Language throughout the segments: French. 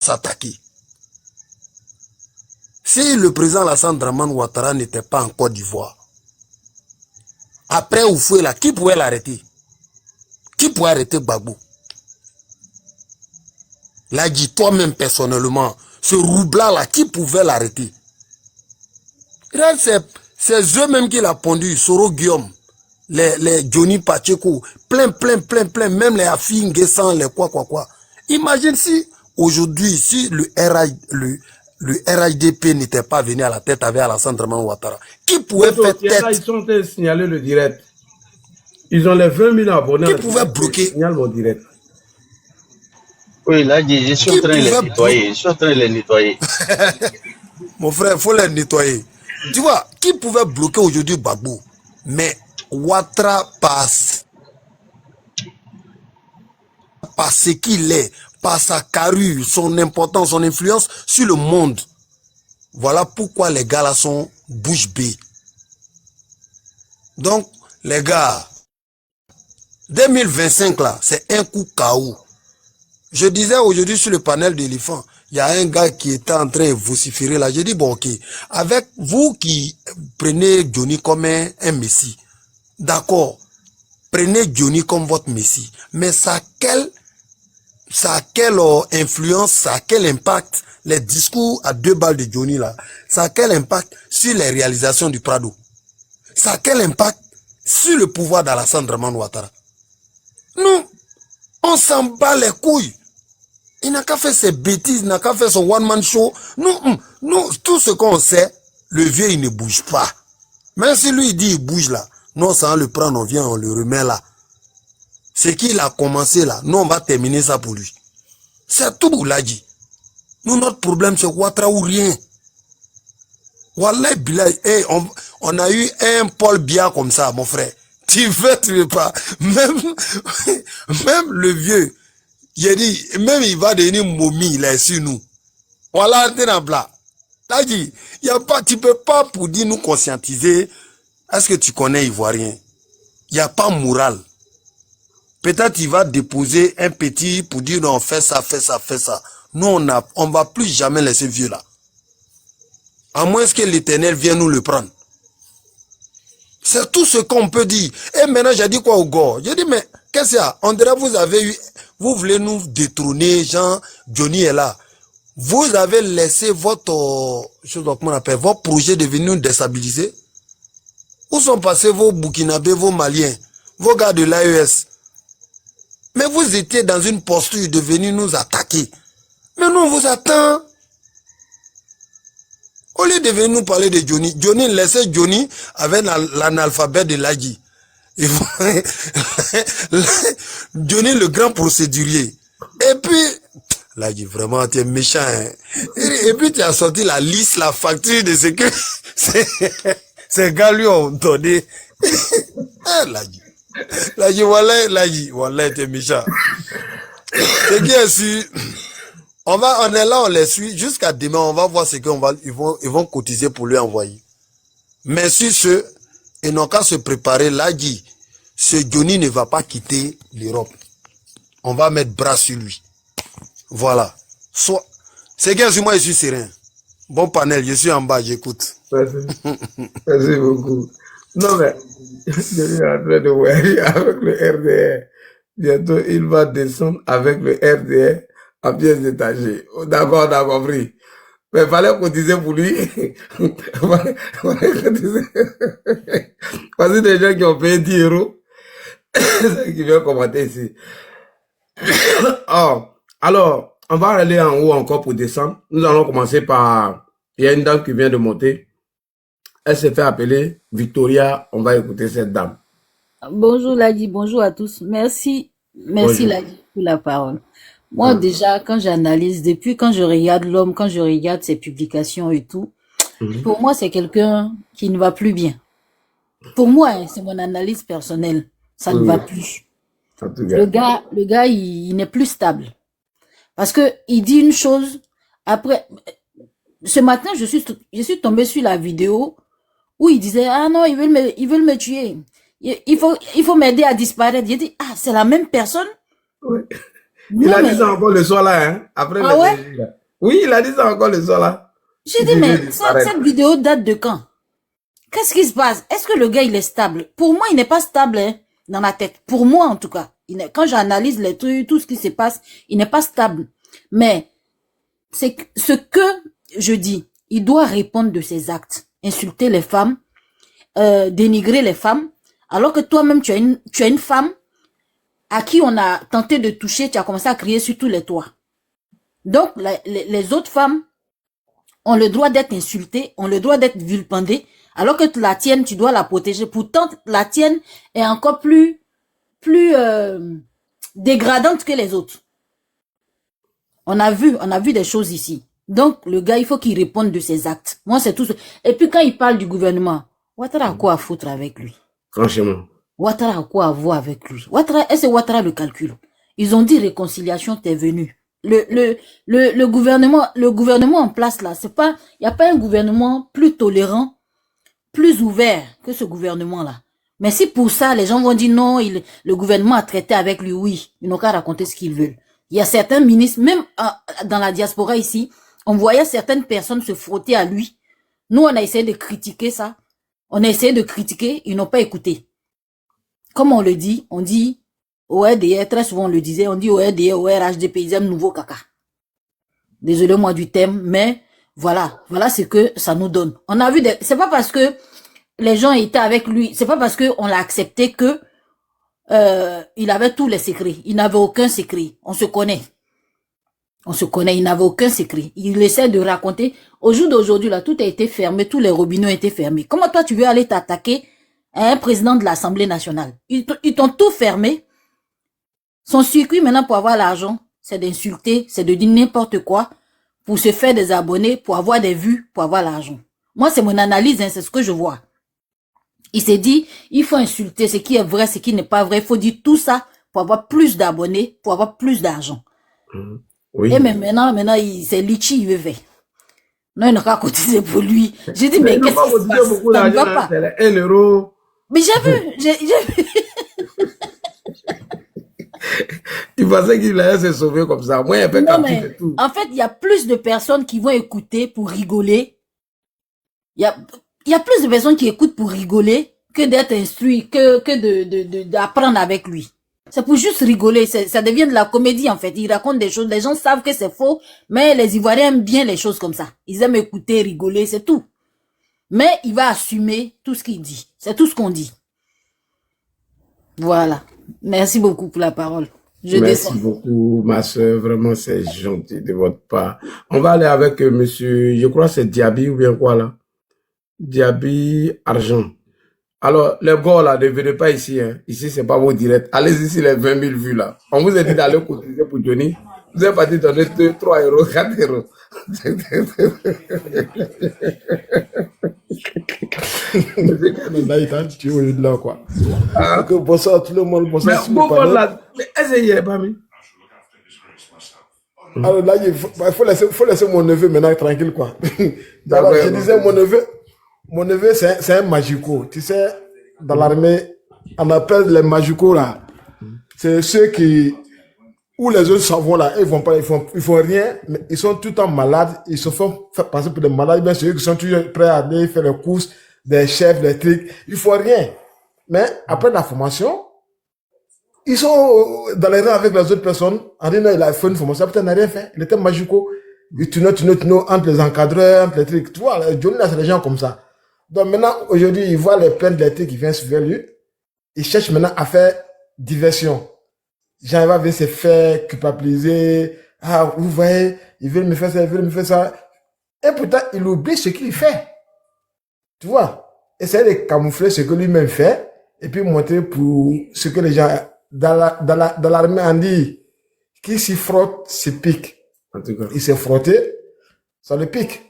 s'attaquer. Si le président Alassane Dramane Ouattara n'était pas en Côte d'Ivoire, après Oufoué là, qui pouvait l'arrêter? Qui pouvait arrêter Gbagbo? Là, dit toi-même personnellement, ce roublant là, qui pouvait l'arrêter? C'est eux-mêmes qui l'ont pondu, Soro Guillaume, les Johnny Pacheco, plein, même les Afi Nguessan, les quoi. Imagine si aujourd'hui, si le RHDP n'était pas venu à la tête avec Alassane Dramane Ouattara, qui pouvait faire tête? Ils sont signalés le direct. Ils ont les 20 000 abonnés. Qui pouvait bloquer? Signal mon direct. Oui, là, je suis en train de les nettoyer. Je suis en train de les nettoyer. Mon frère, il faut les nettoyer. Tu vois, qui pouvait bloquer aujourd'hui Gbagbo? Mais Ouattara passe par ce qu'il est, par sa carrure, son importance, son influence sur le monde. Voilà pourquoi les gars là sont bouche bée. Donc, les gars, 2025 là, c'est un coup KO. Je disais aujourd'hui sur le panel d'éléphant, il y a un gars qui était en train de vociférer là. J'ai dit, bon, ok, avec vous qui prenez Johnny comme un messie, d'accord, prenez Johnny comme votre messie, mais ça a quelle influence, ça a quel impact, les discours à 2 balles de Johnny là, ça a quel impact sur les réalisations du Prado? Ça a quel impact sur le pouvoir d'Alassane Dramane Ouattara? Nous, on s'en bat les couilles. Il n'a qu'à faire ses bêtises, il n'a qu'à faire son one-man show. Nous, tout ce qu'on sait, le vieux, il ne bouge pas. Même si lui, il dit, il bouge là. Nous, ça va le prendre, on vient, on le remet là. Ce qu'il a commencé là, nous, on va terminer ça pour lui. C'est tout, l'a dit. Nous, notre problème, c'est Ouattara ou rien. Wallah, Bilay, hey, on a eu un Paul Biya comme ça, mon frère. Tu veux pas. Même le vieux, j'ai dit, même il va devenir momie, il est sur nous. Voilà, t'es en blanc. T'as dit, y a pas, tu peux pas pour dire nous conscientiser. Est-ce que tu connais Ivoirien? Il n'y a pas moral. Peut-être il va déposer un petit pour dire non, fais ça. Nous, on va plus jamais laisser vieux là. À moins que l'Éternel vienne nous le prendre. C'est tout ce qu'on peut dire. Et maintenant, j'ai dit quoi au gars? J'ai dit, mais qu'est-ce qu'il y a? On dirait vous voulez nous détrôner, Jean, Johnny est là. Vous avez laissé votre projet de venir nous déstabiliser. Où sont passés vos Burkinabés, vos Maliens, vos gars de l'AES? Mais vous étiez dans une posture de venir nous attaquer. Mais nous, on vous attend. Au lieu de venir nous parler de Johnny, laissez Johnny avec l'analphabète de Ladji. Johnny, le grand procédurier. Et puis, Ladji, vraiment, tu es méchant. Hein? Et puis, tu as sorti la liste, la facture de ce que ces gars lui ont donné. Ladji, voilà, tu es méchant. C'est qui est sûr? On est là, on les suit. Jusqu'à demain, on va voir ce qu'ils vont cotiser pour lui envoyer. Mais sur ce, ils n'ont qu'à se préparer. Là, dit, ce Johnny ne va pas quitter l'Europe. On va mettre bras sur lui. Voilà. C'est bien sur moi, je suis serein. Bon panel, je suis en bas, j'écoute. Merci. Merci beaucoup. Non, mais je suis en train de voir avec le RDR. Bientôt, il va descendre avec le RDR à pièces détachées. D'accord, on a compris. Mais il fallait cotiser pour lui. Parce que des gens qui ont payé 10 euros, c'est qui viennent commenter ici. Oh, alors, on va aller en haut encore pour descendre. Nous allons commencer par... Il y a une dame qui vient de monter. Elle s'est fait appeler Victoria. On va écouter cette dame. Bonjour Ladji, bonjour à tous. Merci Ladji pour la parole. Moi déjà, quand j'analyse, depuis quand je regarde l'homme, quand je regarde ses publications et tout, pour moi c'est quelqu'un qui ne va plus bien. Pour moi, hein, c'est mon analyse personnelle. Ça ne va plus. Le gars, il n'est plus stable. Parce que il dit une chose, après, ce matin, je suis tombée sur la vidéo où il disait, ah non, ils veulent me tuer. Il faut m'aider à disparaître. J'ai dit, ah, c'est la même personne? Oui. Il Non, a dit mais... ça encore le soir là, hein, après Ah les ouais? églises, là. Oui, il a dit ça encore le soir là. J'ai Il dit, devait mais disparaître. cette vidéo date de quand? Qu'est-ce qui se passe? Est-ce que le gars, il est stable? Pour moi, il n'est pas stable, hein, dans la tête. Pour moi, en tout cas. Quand j'analyse les trucs, tout ce qui se passe, il n'est pas stable. Mais, c'est ce que je dis. Il doit répondre de ses actes. Insulter les femmes, dénigrer les femmes. Alors que toi-même, tu as une femme à qui on a tenté de toucher, tu as commencé à crier sur tous les toits. Donc, les autres femmes ont le droit d'être insultées, ont le droit d'être vilipendées, alors que la tienne, tu dois la protéger. Pourtant, la tienne est encore plus dégradante que les autres. On a vu des choses ici. Donc, le gars, il faut qu'il réponde de ses actes. Moi, c'est tout ça. Et puis, quand il parle du gouvernement, Ouattara a quoi à foutre avec lui? Franchement. Ouattara a quoi à voir avec lui? Est-ce que Ouattara le calcule? Ils ont dit réconciliation, t'es venu. Le gouvernement en place là, c'est pas, il y a pas un gouvernement plus tolérant, plus ouvert que ce gouvernement là. Mais si pour ça, les gens vont dire non, le gouvernement a traité avec lui, oui, ils n'ont qu'à raconter ce qu'ils veulent. Il y a certains ministres, même dans la diaspora ici, on voyait certaines personnes se frotter à lui. Nous, on a essayé de critiquer ça. On a essayé de critiquer, ils n'ont pas écouté. Comme on le dit, on dit ORDR, très souvent on le disait, on dit ORDR, ORHDP, ils aiment nouveau caca. Désolé moi du thème, mais voilà ce que ça nous donne. On a vu c'est pas parce que les gens étaient avec lui, c'est pas parce que on l'a accepté que il avait tous les secrets. Il n'avait aucun secret. On se connaît, il n'avait aucun secret. Il essaie de raconter. Au jour d'aujourd'hui, là, tout a été fermé, tous les robinets ont été fermés. Comment toi, tu veux aller t'attaquer à un président de l'Assemblée nationale? Ils t'ont tout fermé. Son circuit, maintenant, pour avoir l'argent, c'est d'insulter, c'est de dire n'importe quoi, pour se faire des abonnés, pour avoir des vues, pour avoir l'argent. Moi, c'est mon analyse, hein, c'est ce que je vois. Il s'est dit, il faut insulter ce qui est vrai, ce qui n'est pas vrai. Il faut dire tout ça pour avoir plus d'abonnés, pour avoir plus d'argent. Oui. Et mais maintenant, c'est Litchi, il veut faire. Non, il n'a qu'à cotiser pour lui. J'ai dit, mais qu'est-ce qui se passe? Ça ne va pas. C'est 1 euro. Mais j'ai vu. Il pensait qu'il allait se sauver comme ça. Moi, il a fait capturer tout. En fait, il y a plus de personnes qui vont écouter pour rigoler. Il y a plus de personnes qui écoutent pour rigoler que d'être instruit, que d'apprendre avec lui. C'est pour juste rigoler. Ça devient de la comédie, en fait. Il raconte des choses. Les gens savent que c'est faux, mais les Ivoiriens aiment bien les choses comme ça. Ils aiment écouter, rigoler, c'est tout. Mais il va assumer tout ce qu'il dit. C'est tout ce qu'on dit. Voilà. Merci beaucoup pour la parole. Merci beaucoup, ma soeur. Vraiment, c'est gentil de votre part. On va aller avec monsieur, je crois que c'est Diaby ou bien quoi là? Diaby Argent. Alors, les gars là, ne venez pas ici. Hein. Ici, c'est pas vos directs. Allez ici, les 20 000 vues là. On vous a dit d'aller cotiser pour Johnny. Vous avez pas dit de donner 2, 3 euros, 4 euros. Bonsoir tout le monde. Bonsoir. Mais essayez pas, mais. Alors là, il faut laisser mon neveu maintenant tranquille, quoi. Alors, je disais, mon neveu, c'est un magico. Tu sais, dans l'armée, on appelle les magicos là. C'est ceux qui, où les autres savants là, ils vont pas, ils font rien, mais ils sont tout le temps malades. Ils se font faire passer pour des malades. Bien sûr, ils sont toujours prêts à aller faire les courses, des chefs, des trucs. Ils font rien. Mais après la formation, ils sont dans les rangs avec les autres personnes. En disant, il a fait une formation, peut-être n'a rien fait. Il était magico. Il tournait entre les encadreurs, entre les trucs. Tu vois, Johnny là, c'est des gens comme ça. Donc maintenant, aujourd'hui, il voit les plaintes des trucs qui viennent vers lui. Il cherche maintenant à faire diversion. Jean va venir se faire culpabiliser. Ah, vous voyez, ils veulent me faire ça, ils veulent me faire ça. Et pourtant, il oublie ce qu'il fait. Tu vois, essayer de camoufler ce que lui-même fait et puis montrer pour ce que les gens dans l'armée ont dit. Qui s'y frotte, s'y pique. En tout cas, il s'est frotté, ça le pique.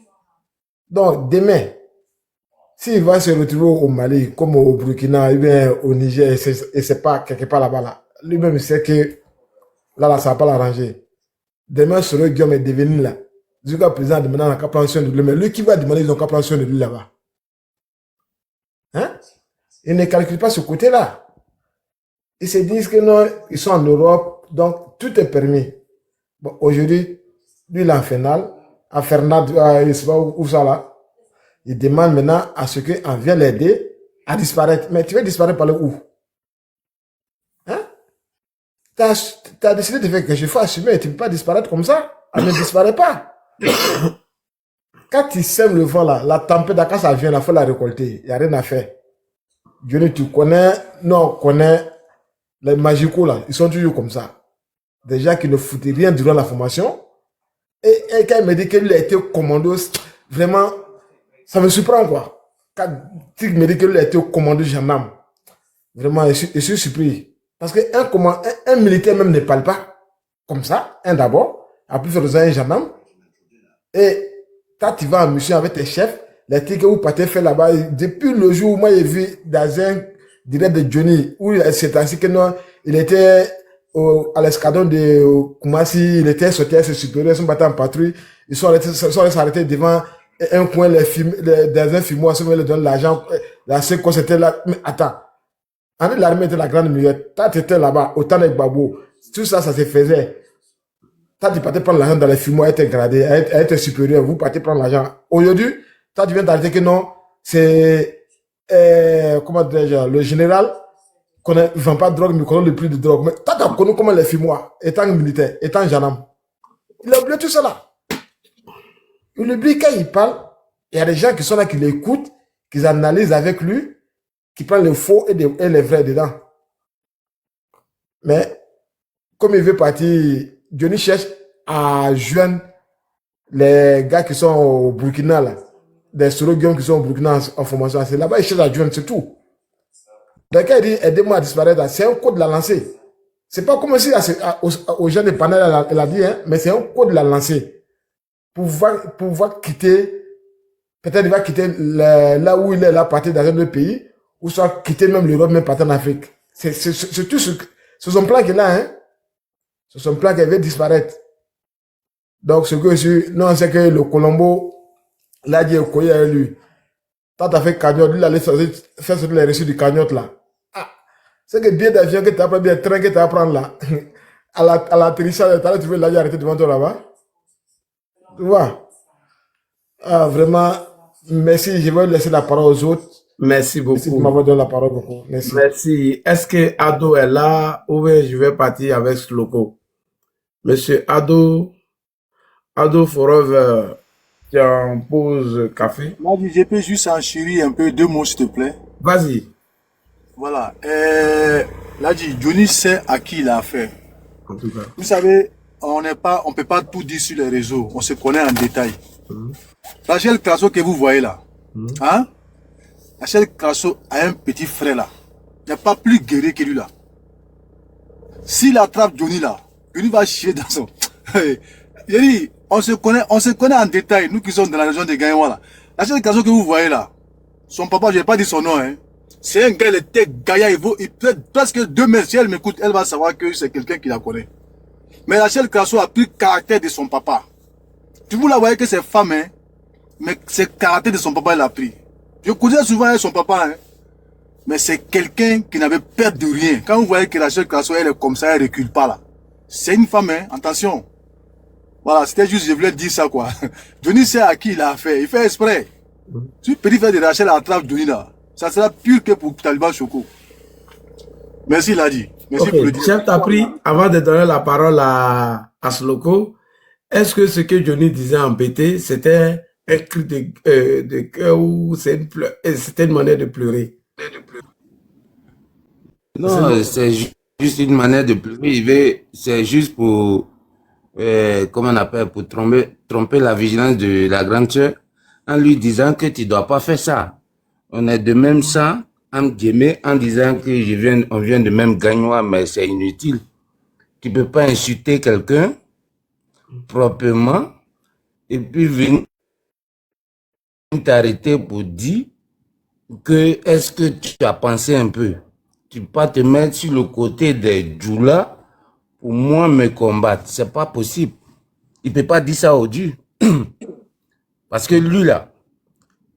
Donc, demain, s'il va se retrouver au Mali, comme au Burkina, ou bien au Niger, et c'est pas quelque part là-bas, là, lui-même sait que là, ça va pas l'arranger. Demain, ce Guillaume est devenu là. Jusqu'à présent, demandant la compréhension de lui, mais lui qui va demander, ils ont compréhension de lui là-bas. Hein? Ils ne calculent pas ce côté-là. Ils se disent que non, ils sont en Europe, donc tout est permis. Bon, aujourd'hui, lui, il est en finale, à Fernand, je ne sais pas où ça là. Il demande maintenant à ce qu'on vienne l'aider à disparaître. Mais tu veux disparaître par le où? Hein? Tu as décidé de faire quelque chose, il faut assumer. Tu ne peux pas disparaître comme ça. Elle ne disparaît pas. Quand tu sèmes le vent là, la tempête, quand ça vient, il faut la récolter. Il n'y a rien à faire. Johnny, tu connais, non, on connaît les magicaux là. Ils sont toujours comme ça. Des gens qui ne foutaient rien durant la formation. Et quand il me dit qu'il a été commando, vraiment, ça me surprend quoi. Quand il me dit qu'il a été commando gendarme, vraiment, je suis surpris. Parce qu'un militaire même ne parle pas comme ça, un d'abord, à plus faire un gendarme. Et quand tu vas en mission avec tes chefs, les trucs que vous partez faire là-bas, depuis le jour où moi j'ai vu dans un direct de Johnny, où c'est ainsi que non, il était à l'escadron de Koumassi, il était sorti à ses supérieurs, ils sont battus en patrouille, ils sont allés s'arrêter devant un coin, dans un fumoir, ils leur donnent l'argent, la seule quoi c'était là, mais attends, l'armée était la grande muette, quand tu étais là-bas, autant avec Babou, tout ça, ça se faisait. Toi, tu partais prendre l'argent dans les fumoirs, elle était gradée, elle était supérieure, vous partez prendre l'argent. Aujourd'hui, toi, tu viens d'arrêter que non, c'est, comment dirais-je, le général, ne vend pas de drogue, mais connaît le prix de drogue. Mais toi, tu as connu comment les fumoirs, étant militaire, étant gendarme. Il a oublié tout cela. Il oublie quand il parle, il y a des gens qui sont là, qui l'écoutent, qui analysent avec lui, qui prennent les faux et les vrais dedans. Mais, comme il veut partir, Johnny cherche à joindre les gars qui sont au Burkina, là, des soroguions qui sont au Burkina en formation. C'est là-bas, il cherche à joindre, c'est tout. Donc, quand il dit aidez-moi à disparaître, c'est un code de la lancer. C'est pas comme si aux gens de Panel, elle a dit, hein, mais c'est un code de la lancer. Pour pouvoir quitter, peut-être il va quitter là où il est, là, partir dans un autre pays, ou soit quitter même l'Europe, même partir en Afrique. C'est tout c'est son plan qu'il a, hein. C'est son plan qu'il veut disparaître. Donc, ce que non, c'est que le Colombo, l'a dit au Koya à lui. Quand tu as fait cagnotte, lui, il allait faire sur les reçus du cagnotte, là. Ah, c'est que billet d'avion que tu as pris, bien train que tu as prendre, là. à l'atterrissage, tu veux l'aller arrêter devant toi, là-bas. Tu vois? Ah, vraiment, merci. Je vais laisser la parole aux autres. Merci beaucoup. Merci de m'avoir donné la parole beaucoup. Merci. Merci. Est-ce que Ado est là ou bien je vais partir avec Sloko? Monsieur Ado Forever, tu es en pause café. Là, je peux juste enchérir un peu 2 mots, s'il te plaît. Vas-y. Voilà. Là, Johnny sait à qui il a affaire. En tout cas. Vous savez, on peut pas tout dire sur les réseaux. On se connaît en détail. Rachel Crasso que vous voyez là, hein? Rachel Crasso a un petit frère là. Il n'y a pas plus guerrier que lui là. S'il attrape Johnny là, Johnny va chier dans son... Yeri, on se connaît en détail, nous qui sommes dans la région de Gaïwa là. Rachel Crasso que vous voyez là, son papa, je n'ai pas dit son nom, hein. C'est un gars, il était gaillard, il peut presque 2 mètres. Si elle m'écoute, elle va savoir que c'est quelqu'un qui la connaît. Mais Rachel Crasso a pris le caractère de son papa. Tu vous la voyez que c'est femme, hein, mais c'est le caractère de son papa, elle a pris. Je connais souvent son papa, hein, mais c'est quelqu'un qui n'avait peur de rien. Quand vous voyez que Rachel Crasso, elle est comme ça, elle recule pas là. C'est une femme, hein, attention. Voilà, c'était juste, je voulais dire ça, quoi. Johnny sait à qui il a affaire, il fait exprès. Si petit frère de Rachel attrape Johnny là, ça sera pire que pour Taliban Choco. Merci, Ladi. Merci pour le dire. Chef, t'as pris, avant de donner la parole à Sloko, est-ce que ce que Johnny disait en BT, c'était un cri de cœur ou c'était une manière de pleurer? Non, c'est juste une manière de pleurer. C'est juste pour, comment on appelle, pour tromper la vigilance de la grande sœur en lui disant que tu dois pas faire ça. On est de même sang, en disant que on vient de même gagnois, mais c'est inutile. Tu peux pas insulter quelqu'un proprement et puis venir t'arrêter pour dire que est-ce que tu as pensé un peu? Tu peux pas te mettre sur le côté des Djoula pour moi me combattre. C'est pas possible. Il peut pas dire ça au Dieu. Parce que lui là,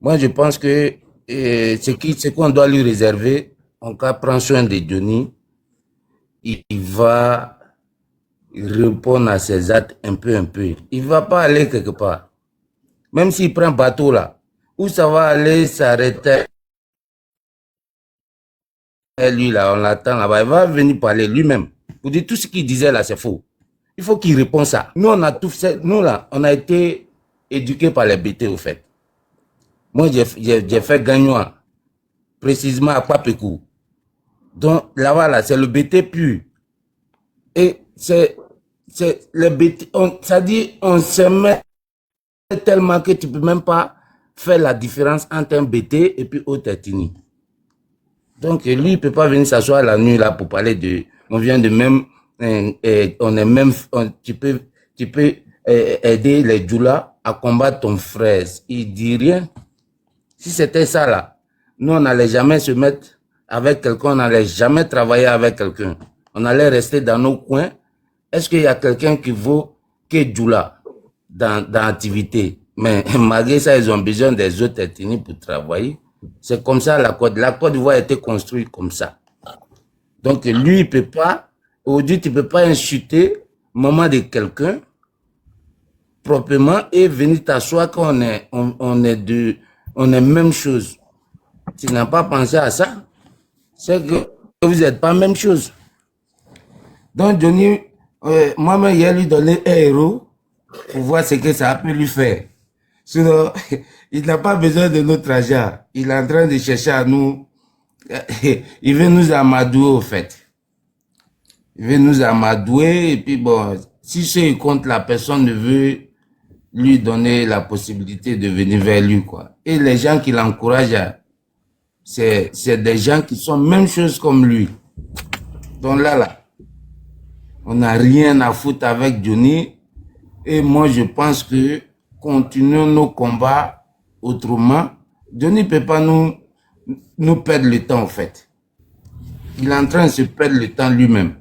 moi je pense que ce qu'on doit lui réserver, en cas prend soin de Johnny, il va répondre à ses actes un peu. Il ne va pas aller quelque part. Même s'il prend un bateau là, où ça va aller s'arrêter? Lui là, on l'attend là-bas, il va venir parler lui-même. Pour dire tout ce qu'il disait là, c'est faux. Il faut qu'il réponde ça. Nous, on a tout fait. Nous là, on a été éduqués par les BT au fait. Moi, j'ai fait Gagnois, précisément à Papekou. Donc là-bas, là, c'est le BT pur. Et c'est le BT, ça dit, on se met tellement que tu ne peux même pas faire la différence entre un BT et puis autre ethnie. Donc lui, il ne peut pas venir s'asseoir la nuit là pour parler de, on vient de même, on est même, tu peux aider les Djoula à combattre ton frère. Il dit rien. Si c'était ça là, nous on n'allait jamais se mettre avec quelqu'un, on n'allait jamais travailler avec quelqu'un. On allait rester dans nos coins. Est-ce qu'il y a quelqu'un qui vaut que Djoula dans l'activité? Mais malgré ça, ils ont besoin des autres ethnies pour travailler. C'est comme ça la Côte d'Ivoire a été construite comme ça. Donc lui, il peut pas, aujourd'hui, tu peux pas insulter maman de quelqu'un proprement et venir t'asseoir qu'on est, on est même chose. Tu n'as pas pensé à ça, c'est que vous n'êtes pas même chose. Donc Johnny, moi-même, il a lui donné un héros pour voir ce que ça peut lui faire. Sinon, il n'a pas besoin de notre argent. Il est en train de chercher à nous. Il veut nous amadouer, au fait. Il veut nous amadouer, et puis bon, si c'est contre la personne ne veut lui donner la possibilité de venir vers lui, quoi. Et les gens qui l'encouragent, c'est des gens qui sont même chose comme lui. Donc là, on n'a rien à foutre avec Johnny. Et moi, je pense que continuons nos combats autrement. Johnny ne peut pas nous perdre le temps, en fait. Il est en train de se perdre le temps lui-même.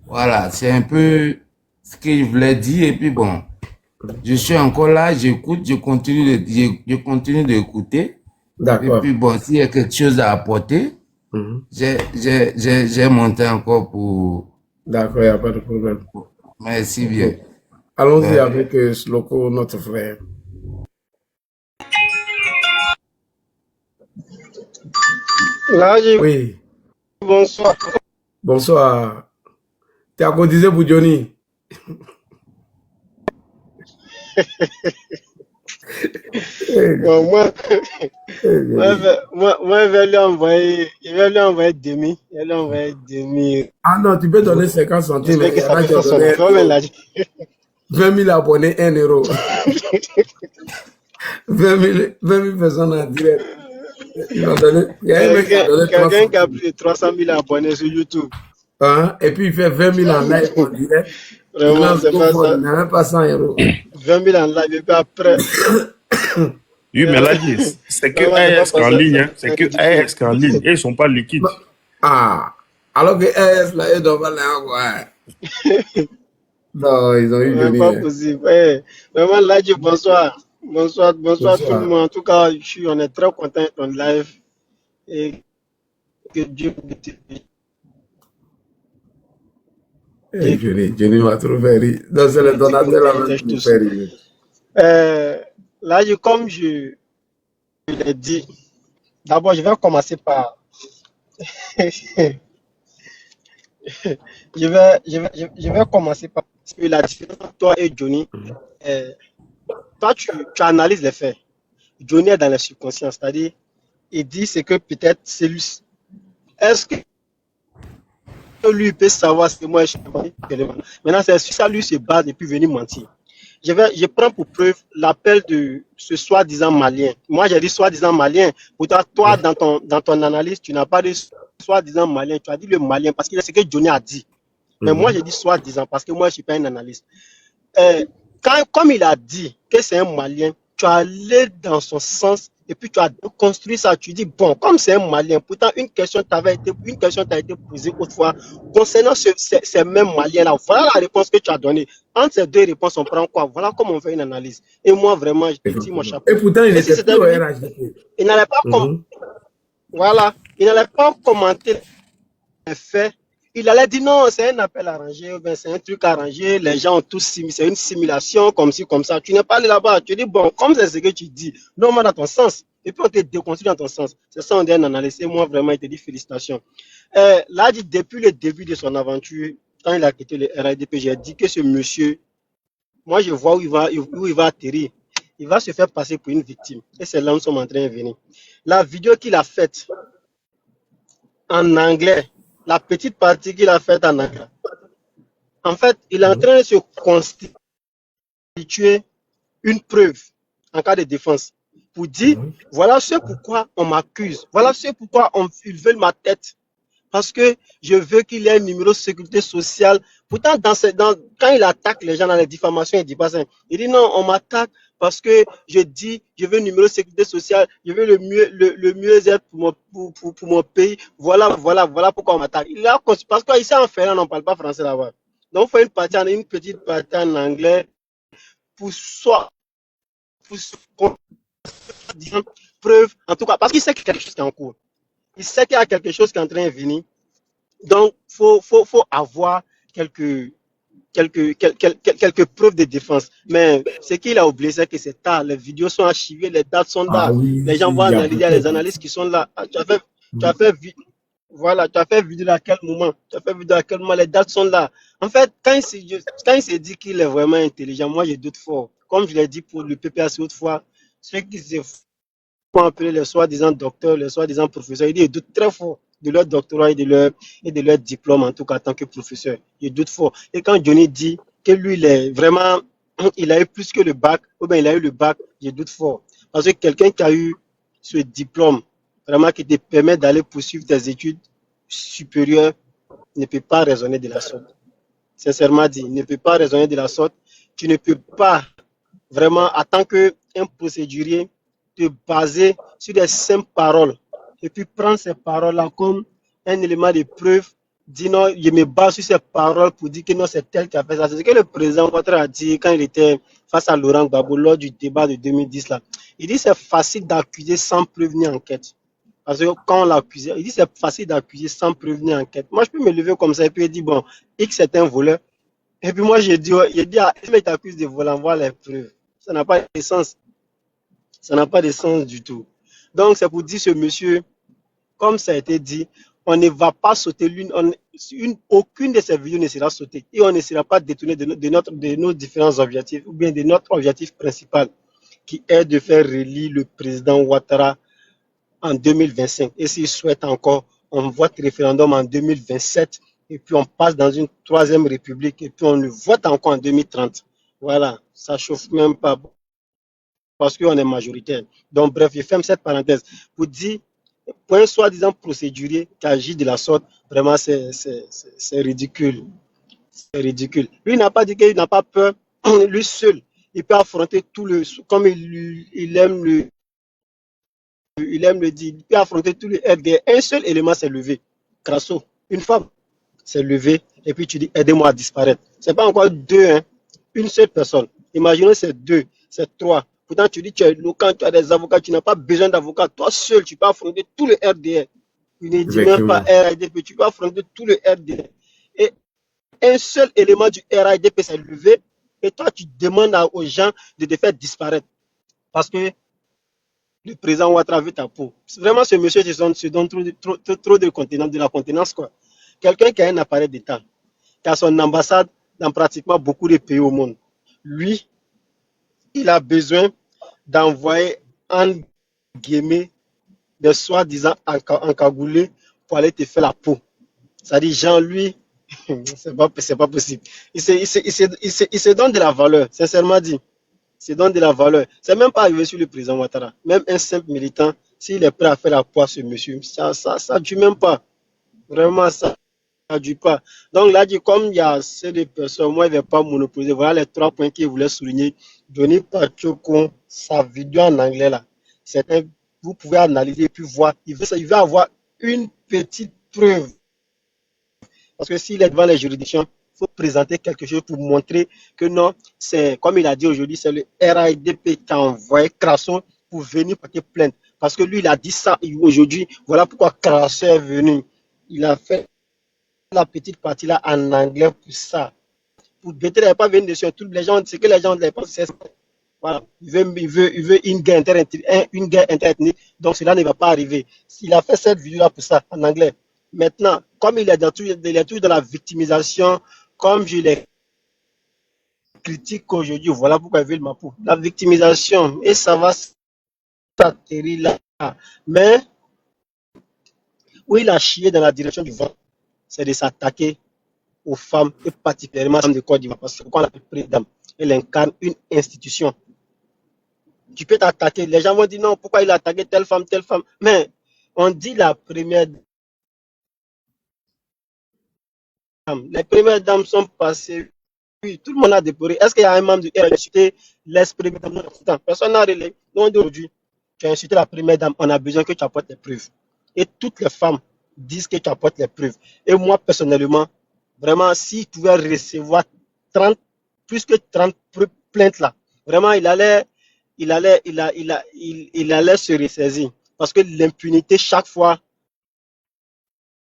Voilà, c'est un peu ce que je voulais dire. Et puis bon, je suis encore là, j'écoute, je continue d'écouter. D'accord. Et puis bon, s'il y a quelque chose à apporter, j'ai monté encore pour... D'accord, il n'y a pas de problème. Merci bien. Allons-y avec Sloko, notre frère. Là, Oui, bonsoir. bonsoir. Tu as cotisé pour Johnny? Bon, moi, je vais lui envoyer, demi. Je vais lui envoyer demi. Ah non, tu peux donner 50 centimes. J'espère que ça Il y peut en a faire son qui ont donné effort, mais là, 20 000 abonnés, 1 euro. 20 000 personnes en direct. Ils ont donné, il y a un mec qui a donné 300 quelqu'un qui a plus de 300 000 abonnés sur YouTube. hein, et puis il fait 20 000 en live en direct. Il Vraiment, lance c'est pas GoFundMe, ça. il n'a même pas 100 euros. 20 000 en live, et puis après. Oui, mais là, c'est que Vraiment, c'est AES pas en ça. ligne, hein. C'est que AES en ligne. Et ils ne sont pas liquides. Ah, alors que AS, là, ils doivent aller en ouais. Non, ils ont eu C'est Johnny. pas Hein. possible. Vraiment, là, bonsoir. Bonsoir tout le monde. En tout cas, on est très content de ton live. Et que Dieu te Hey, Johnny m'a trop fait rire. Non, c'est le donateur là qui me fait rire. là, comme je l'ai dit, d'abord, je vais commencer par. je vais commencer par. Parce que la différence entre toi et Johnny, toi, tu analyses les faits. Johnny est dans le subconscient, c'est-à-dire, il dit c'est que peut-être c'est lui. Est-ce que lui peut savoir ce que moi je suis menti? Maintenant, c'est sur ça lui se base et puis venir mentir. Je prends pour preuve l'appel de ce soi-disant malien. Moi, j'ai dit soi-disant malien. Pourtant, toi, dans ton analyse, tu n'as pas dit soi-disant malien. Tu as dit le malien parce que c'est ce que Johnny a dit. Mais moi, j'ai dit soi-disant parce que moi, je ne suis pas un analyste. Comme il a dit que c'est un malien, tu as allé dans son sens et puis tu as construit ça. Tu dis, bon, comme c'est un malien, pourtant une question t'a été posée autrefois concernant ces mêmes maliens-là. Voilà la réponse que tu as donnée. Entre ces deux réponses, on prend quoi? Voilà comment on fait une analyse. Et moi, vraiment, je te dis mon chapeau. Et pourtant, il était plus au lui, RHDP. il n'allait pas voilà, il n'allait pas commenter les faits Il allait dire non, c'est un appel arrangé, ben c'est un truc arrangé, les gens ont tous c'est une simulation, comme ci, comme ça. Tu n'es pas allé là-bas, tu dis bon, comme c'est ce que tu dis, non, dans ton sens. Et puis on te déconstruit dans ton sens. C'est ça, on dit un analyse. Et moi, vraiment, il te dit félicitations. Là, depuis le début de son aventure, quand il a quitté le RADP, j'ai dit que ce monsieur, moi, je vois où il va atterrir. Il va se faire passer pour une victime. Et c'est là où nous sommes en train de venir. La vidéo qu'il a faite en anglais, la petite partie qu'il a faite en anglais, en fait, il est en train de se constituer une preuve en cas de défense pour dire voilà ce pourquoi on m'accuse, voilà ce pourquoi ils veulent ma tête. Parce que je veux qu'il ait un numéro de sécurité sociale. Pourtant, quand il attaque les gens dans les diffamations, il dit pas ça. Il dit non, on m'attaque parce que je dis, je veux un numéro de sécurité sociale, je veux le mieux-être pour mon pays. Voilà pourquoi on m'attaque. Parce qu'ici en Finlande, on ne parle pas français là-bas. Donc, il faut une petite partie en anglais pour preuve, en tout cas, parce qu'il sait qu'il y a quelque chose qui est en cours. Il sait qu'il y a quelque chose qui est en train de venir. Donc, faut avoir quelques preuves de défense. Mais ce qu'il a oublié, c'est que c'est tard. Les vidéos sont archivées, les dates sont là. Oui, les gens vont analyser, il y a les analystes qui sont là. Tu as fait vidéo à quel moment? Les dates sont là. En fait, quand il s'est dit qu'il est vraiment intelligent, moi, j'ai doute fort. Comme je l'ai dit pour le PPAC autrefois, ceux qui se font appeler les soi-disant docteurs, les soi-disant professeurs, ils doutent très fort de leur doctorat et de leur diplôme, en tout cas en tant que professeur. Il doute fort. Et quand Johnny dit que lui, il est vraiment, il a eu plus que le bac, ou bien il a eu le bac, je doute fort. Parce que quelqu'un qui a eu ce diplôme, vraiment qui te permet d'aller poursuivre tes études supérieures, ne peut pas raisonner de la sorte. Sincèrement dit, ne peut pas raisonner de la sorte. Tu ne peux pas vraiment, en tant qu'un procédurier, te baser sur des simples paroles et puis prendre ces paroles-là comme un élément de preuve, dire non, je me base sur ces paroles pour dire que non, c'est tel qui a fait ça. C'est ce que le président Ouattara a dit quand il était face à Laurent Gbagbo lors du débat de 2010 là. Il dit c'est facile d'accuser sans prévenir enquête. Parce que quand on l'accusait, il dit c'est facile d'accuser sans prévenir enquête. Moi, je peux me lever comme ça et puis dire bon, X est un voleur. Et puis moi, j'ai dit ah, mais t'accuses de vol, envoie les preuves. Ça n'a pas de sens. Ça n'a pas de sens du tout. Donc, c'est pour dire ce monsieur, comme ça a été dit, on ne va pas sauter aucune de ces vidéos ne sera sautée. Et on ne sera pas détourné de nos différents objectifs, ou bien de notre objectif principal, qui est de faire relire le président Ouattara en 2025. Et s'il souhaite encore, on vote référendum en 2027, et puis on passe dans une troisième république, et puis on le vote encore en 2030. Voilà, ça chauffe même pas, parce qu'on est majoritaire. Donc, bref, je ferme cette parenthèse pour dire, pour un soi-disant procédurier qui agit de la sorte, vraiment, c'est ridicule. C'est ridicule. Lui, il n'a pas dit qu'il n'a pas peur, lui seul. Il peut affronter tout le, comme il aime le dire, il peut affronter tout le RDR. Un seul élément s'est levé. Crasso, une femme s'est levée, et puis tu dis, aidez-moi à disparaître. Ce n'est pas encore deux, hein. Une seule personne. Imaginez, c'est deux, c'est trois. Pourtant, tu dis, tu es éloquent, tu as des avocats, tu n'as pas besoin d'avocats. Toi seul, tu peux affronter tout le RDR. Il ne dit même pas RADP, tu peux affronter tout le RDR. Et un seul élément du RADP s'est levé, et toi, tu demandes aux gens de te faire disparaître. Parce que le président Ouattara veut ta peau. Vraiment, ce monsieur se donne trop de la contenance, quoi. Quelqu'un qui a un appareil d'État, qui a son ambassade dans pratiquement beaucoup de pays au monde. Lui, il a besoin d'envoyer en guillemets des soi-disant encagoulés pour aller te faire la peau. C'est-à-dire, Jean, lui, c'est pas possible. Il se donne de la valeur, sincèrement dit. Il se donne de la valeur. C'est même pas arrivé sur le président Ouattara. Même un simple militant, s'il est prêt à faire la peau à ce monsieur, ça dure même pas. Vraiment, ça ne dure pas. Donc là, comme il y a assez de personnes, moi, il ne vais pas monopoliser. Voilà les 3 points qu'il voulait souligner. Johnny Pacheco, sa vidéo en anglais là, vous pouvez analyser et puis voir. Il veut avoir une petite preuve. Parce que s'il est devant les juridictions, il faut présenter quelque chose pour montrer que non, c'est, comme il a dit aujourd'hui, c'est le RADP qui a envoyé Crasso pour venir porter plainte. Parce que lui, il a dit ça aujourd'hui. Voilà pourquoi Crasso est venu. Il a fait la petite partie là en anglais pour ça. Pour Bété n'est pas venu dessus. Tous les gens, ce que les gens les pensent, c'est voilà. Il veut une guerre interethnique. Donc cela ne va pas arriver. Il a fait cette vidéo là pour ça en anglais. Maintenant, comme il est toujours dans la victimisation, comme je l'ai critique aujourd'hui, voilà pourquoi il veut le Mapou. La victimisation, et ça va s'atterrir là. Mais où il a chié dans la direction du vent, c'est de s'attaquer aux femmes et particulièrement aux femmes de Côte d'Ivoire. Parce que quand on appelle présidente, elle incarne une institution. Tu peux t'attaquer. Les gens vont dire non, pourquoi il a attaqué telle femme, telle femme. Mais on dit la première dame. Les premières dames sont passées. Oui, tout le monde a déploré. Est-ce qu'il y a un membre du RN qui a insulté l'esprit de dame? Personne n'a relayé. Nous, on dit aujourd'hui, tu as insulté la première dame, on a besoin que tu apportes les preuves. Et toutes les femmes disent que tu apportes les preuves. Et moi, personnellement, vraiment, s'il pouvait recevoir 30, plus que 30 plaintes là, vraiment, il allait se ressaisir. Parce que l'impunité, chaque fois,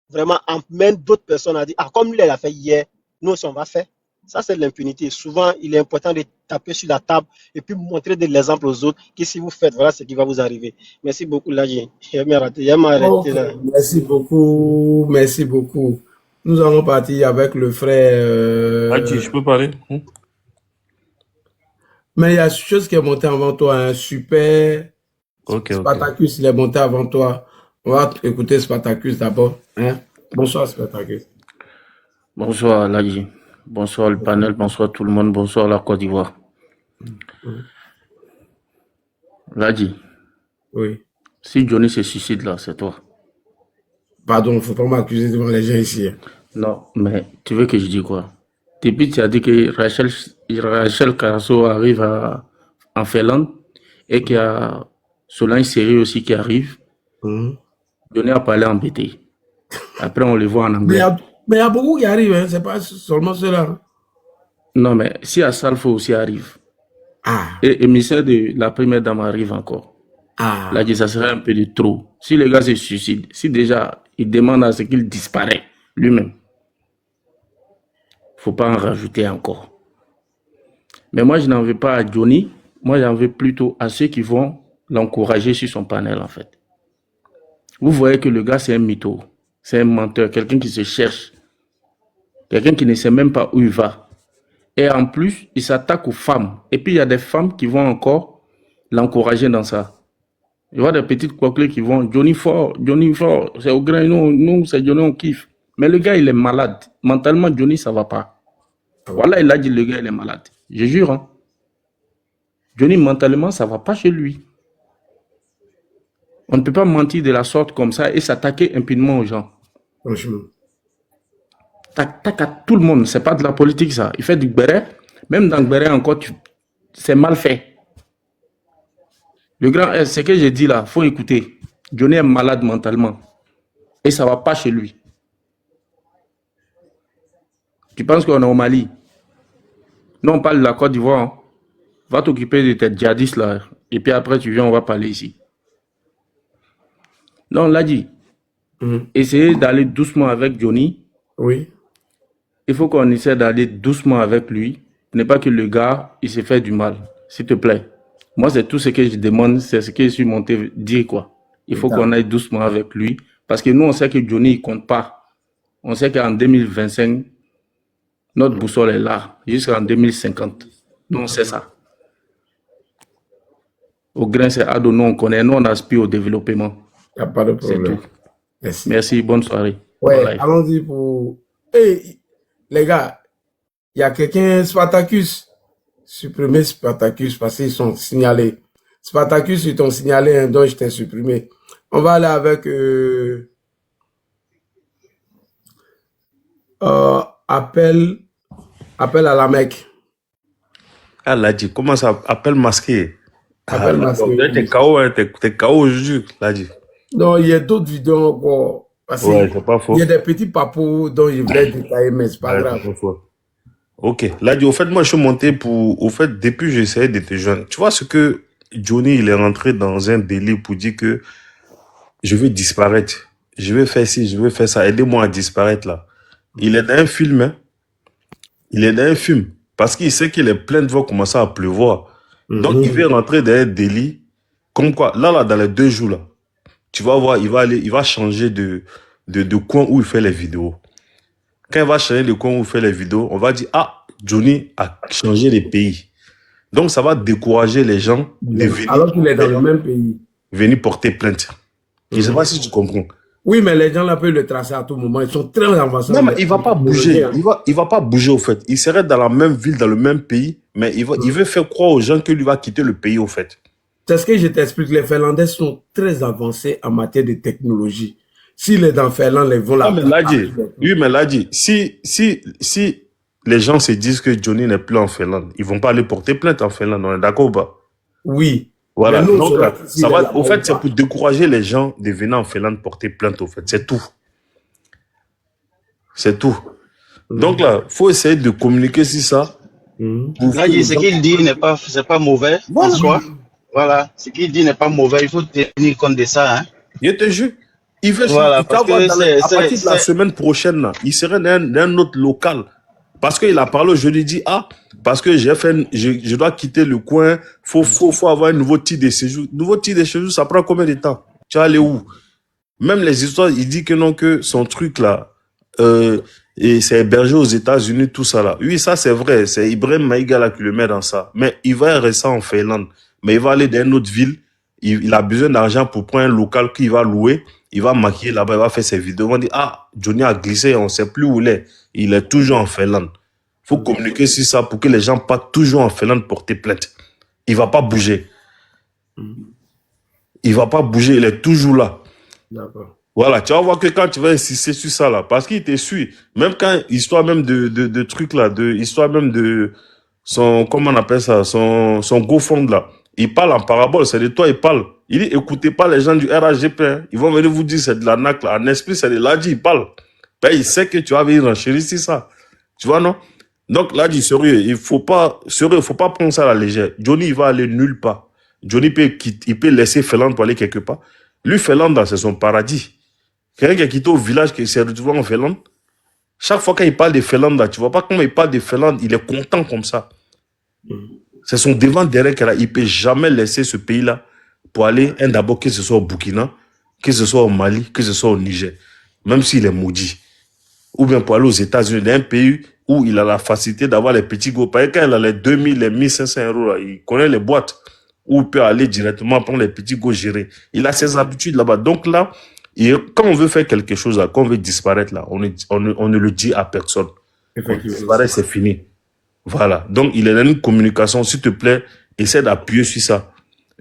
vraiment, amène d'autres personnes à dire, ah, comme lui, il a fait hier, nous aussi, on va faire. Ça, c'est l'impunité. Souvent, il est important de taper sur la table et puis montrer de l'exemple aux autres que si vous faites, voilà ce qui va vous arriver. Merci beaucoup, Ladji. Ok, merci beaucoup, merci beaucoup. Nous allons partir avec le frère. Ladji, je peux parler? Mais il y a une chose qui est montée avant toi, un super. Ok. Spartacus, il est monté avant toi. On va écouter Spartacus d'abord. Hein? Bonsoir, Spartacus. Bonsoir, Ladji. Bonsoir le panel, bonsoir tout le monde, bonsoir la Côte d'Ivoire. Ladji. Oui. Si Johnny se suicide là, c'est toi. Pardon, il ne faut pas m'accuser devant les gens ici. Non, mais tu veux que je dise quoi? Depuis tu as dit que Rachel Carasso arrive en Finlande et qu'il y a Solange Seri aussi qui arrive. Johnny a parlé en BT. Après, on le voit en anglais. Mais il y a beaucoup qui arrivent, hein? C'est pas seulement cela. Non, mais si Assalfo aussi arrive, et émissaire de la première dame arrive encore, là, ça serait un peu de trop. Si le gars se suicide, si déjà il demande à ce qu'il disparaisse lui-même, faut pas en rajouter encore. Mais moi, je n'en veux pas à Johnny, moi, j'en veux plutôt à ceux qui vont l'encourager sur son panel, en fait. Vous voyez que le gars, c'est un mytho, c'est un menteur, quelqu'un qui se cherche. Quelqu'un qui ne sait même pas où il va. Et en plus, il s'attaque aux femmes. Et puis, il y a des femmes qui vont encore l'encourager dans ça. Il y a des petites coquilles qui vont, Johnny fort, c'est au grain, nous, c'est Johnny, on kiffe. Mais le gars, il est malade. Mentalement, Johnny, ça va pas. Voilà, il a dit, le gars, il est malade. Je jure, hein. Johnny, mentalement, ça va pas chez lui. On ne peut pas mentir de la sorte comme ça et s'attaquer impunément aux gens. Franchement. Tac à tout le monde, c'est pas de la politique ça. Il fait du béret, même dans le béret encore, c'est mal fait. Le grand, ce que j'ai dit là, faut écouter. Johnny est malade mentalement et ça va pas chez lui. Tu penses qu'on est au Mali? Non, on parle de la Côte d'Ivoire. Hein. Va t'occuper de tes djihadistes là et puis après tu viens, on va parler ici. Non, l'a dit. Essayez d'aller doucement avec Johnny. Oui. Il faut qu'on essaie d'aller doucement avec lui. Ce n'est pas que le gars, il s'est fait du mal. S'il te plaît. Moi, c'est tout ce que je demande, c'est ce que je suis monté dire, quoi. Il faut qu'on aille doucement avec lui. Parce que nous, on sait que Johnny, il compte pas. On sait qu'en 2025, notre boussole est là, jusqu'en 2050. Nous, on sait ça. Au grain, c'est Ado, nous, on connaît. Nous, on aspire au développement. Il n'y a pas de problème. C'est tout. Merci, bonne soirée. Ouais, allons-y pour... Hey, les gars, il y a quelqu'un, Spartacus. Supprimez Spartacus parce qu'ils sont signalés. Spartacus, ils t'ont signalé, hein, donc je t'ai supprimé. On va aller avec appel à la Mecque. Ah, Ladji, comment ça? Appel masqué. Appel masqué. T'es KO, hein, t'es KO aujourd'hui, Ladji. Non, il y a d'autres vidéos encore. Parce Ouais, c'est pas faux. il y a des petits papous dont je voulais détailler, mais c'est pas Ouais, grave. c'est pas faux. Ok. Ladji, au fait, moi, je suis monté pour. Au fait, depuis, j'essayais d'être jeune. Tu vois ce que Johnny, il est rentré dans un délire pour dire que je veux disparaître. Je veux faire ci, je veux faire ça. Aidez-moi à disparaître là. Il est dans un film, hein. Il est dans un film. Parce qu'il sait que les plaintes vont commencer à pleuvoir. Donc, il veut rentrer dans un délit. Comme quoi, là, dans les 2 jours, là, tu vas voir, il va changer de coin où il fait les vidéos. Quand il va changer de coin où il fait les vidéos, on va dire, ah, Johnny a changé de pays. Donc, ça va décourager les gens de venir. Alors qu'il est dans le même pays. Venir porter plainte. Je ne sais pas si tu comprends. Oui, mais les gens là peuvent le tracer à tout moment. Ils sont très avancés. Non, mais il va pas bouger. Il va pas bouger, au fait. Il serait dans la même ville, dans le même pays, mais il veut faire croire aux gens que lui va quitter le pays, au fait. C'est ce que je t'explique. Les Finlandais sont très avancés en matière de technologie. S'il est dans Finlande, ils vont la... Oui, mais là, dit, si les gens se disent que Johnny n'est plus en Finlande, ils vont pas aller porter plainte en Finlande, on est d'accord ou pas? Oui. Voilà. Donc, ça va, au fait, c'est pour décourager les gens de venir en Finlande porter plainte, au fait. C'est tout. C'est tout. Donc là, faut essayer de communiquer sur ça. Là, ce qu'il dit c'est pas mauvais en soi. Voilà. Ce qu'il dit n'est pas mauvais. Il faut tenir compte de ça, hein. Je te jure. Il veut voilà, à partir de la semaine prochaine, là, il serait dans un autre local. Parce qu'il a parlé, je lui dis, ah, parce que je dois quitter le coin, faut avoir un nouveau titre de séjour. Nouveau titre de séjour, ça prend combien de temps? Tu vas aller où? Même les histoires, il dit que non, que son truc là, et c'est hébergé aux États-Unis, tout ça là. Oui, ça c'est vrai, c'est Ibrahim Maïga là qui le met dans ça. Mais il va rester en Finlande. Mais il va aller dans une autre ville. Il a besoin d'argent pour prendre un local qu'il va louer. Il va maquiller là-bas, il va faire ses vidéos. On va dire, ah, Johnny a glissé, on ne sait plus où il est. Il est toujours en Finlande. Il faut communiquer sur ça pour que les gens partent toujours en Finlande porter plainte. Il ne va pas bouger. Il ne va pas bouger, il est toujours là. D'accord. Voilà, tu vas voir que quand tu vas insister sur ça là, parce qu'il te suit, même quand, histoire même de trucs là, histoire même de son, comment on appelle ça, son GoFund là, il parle en parabole, c'est de toi il parle. Il dit, écoutez pas les gens du RAGP, hein. Ils vont venir vous dire c'est de la NAC là, en esprit c'est de l'ADI, il parle. Ben, il sait que tu vas venir enchérir sur ça. Tu vois, non? Donc là, dit sérieux, il faut pas prendre ça à la légère. Johnny, il va aller nulle part. Johnny il peut laisser Finlande pour aller quelque part. Lui, Finlande, c'est son paradis. Quelqu'un qui a quitté au village, qui s'est retrouvé en Finlande, chaque fois qu'il parle de Finlande, tu vois pas comment il parle de Finlande, il est content comme ça. C'est son devant derrière qu'il a. Il peut jamais laisser ce pays-là pour aller, d'abord, que ce soit au Burkina, que ce soit au Mali, que ce soit au Niger, même s'il est maudit. Ou bien pour aller aux États-Unis, dans un pays où il a la facilité d'avoir les petits go. Par exemple, quand il a les 2000, les 1500 euros, là, il connaît les boîtes où il peut aller directement prendre les petits go gérer. Il a ses habitudes là-bas. Donc là, quand on veut faire quelque chose là, quand on veut disparaître là, on ne le dit à personne. Quand disparaître, c'est fini. Voilà. Donc, il est dans une communication. S'il te plaît, essaie d'appuyer sur ça.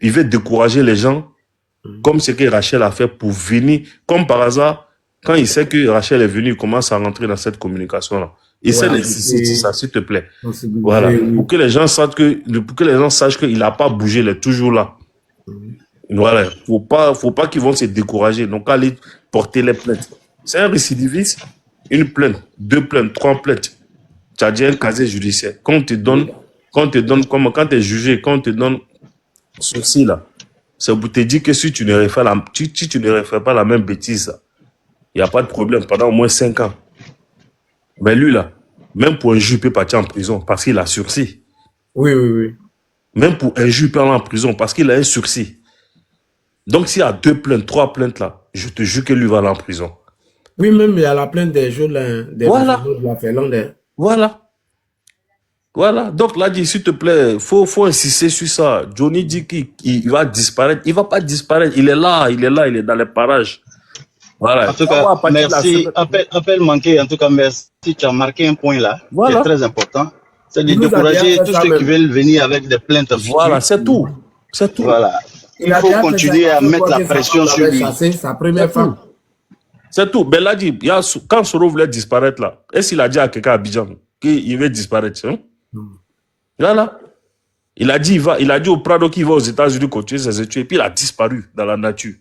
Il veut décourager les gens, comme ce que Rachel a fait pour venir. Comme par hasard, quand il sait que Rachel est venue, il commence à rentrer dans cette communication-là. Essaie d'insister sur ça, s'il te plaît. Voilà. Pour que les gens sachent qu'il n'a pas bougé, il est toujours là. Voilà. Faut pas qu'ils vont se décourager. Donc, aller porter les plaintes. C'est un récidiviste. Une plainte, 2 plaintes, 3 plaintes. Tu as déjà un casier judiciaire. Quand on te donne, quand tu es jugé, quand on te donne ceci là, c'est pour te dire que si tu ne refais pas la même bêtise, il n'y a pas de problème pendant au moins 5 ans. Mais lui là, même pour injure, il peut partir en prison parce qu'il a sursis. Oui. Même pour injure, il peut aller en prison parce qu'il a un sursis. Donc s'il y a 2 plaintes, 3 plaintes là, je te jure que lui va aller en prison. Oui, même il y a la plainte des jeux là, des de la Finlande. Voilà. Donc là, s'il te plaît, faut insister sur ça. Johnny dit qu'il va disparaître. Il va pas disparaître. Il est là, il est dans les parages. Voilà. En tout cas, merci. Appel manqué. En tout cas, merci. Tu as marqué un point là, qui est très important. C'est de décourager tous ceux qui veulent venir avec des plaintes. Voilà, c'est tout. C'est tout. Voilà. Il faut continuer à mettre la pression sur lui. C'est sa première femme. C'est tout. Mais là, quand Soro voulait disparaître là, est-ce qu'il a dit à quelqu'un à Abidjan qu'il veut disparaître, hein? Voilà. Il a dit au Prado qu'il va aux États-Unis continuer ses études et puis il a disparu dans la nature.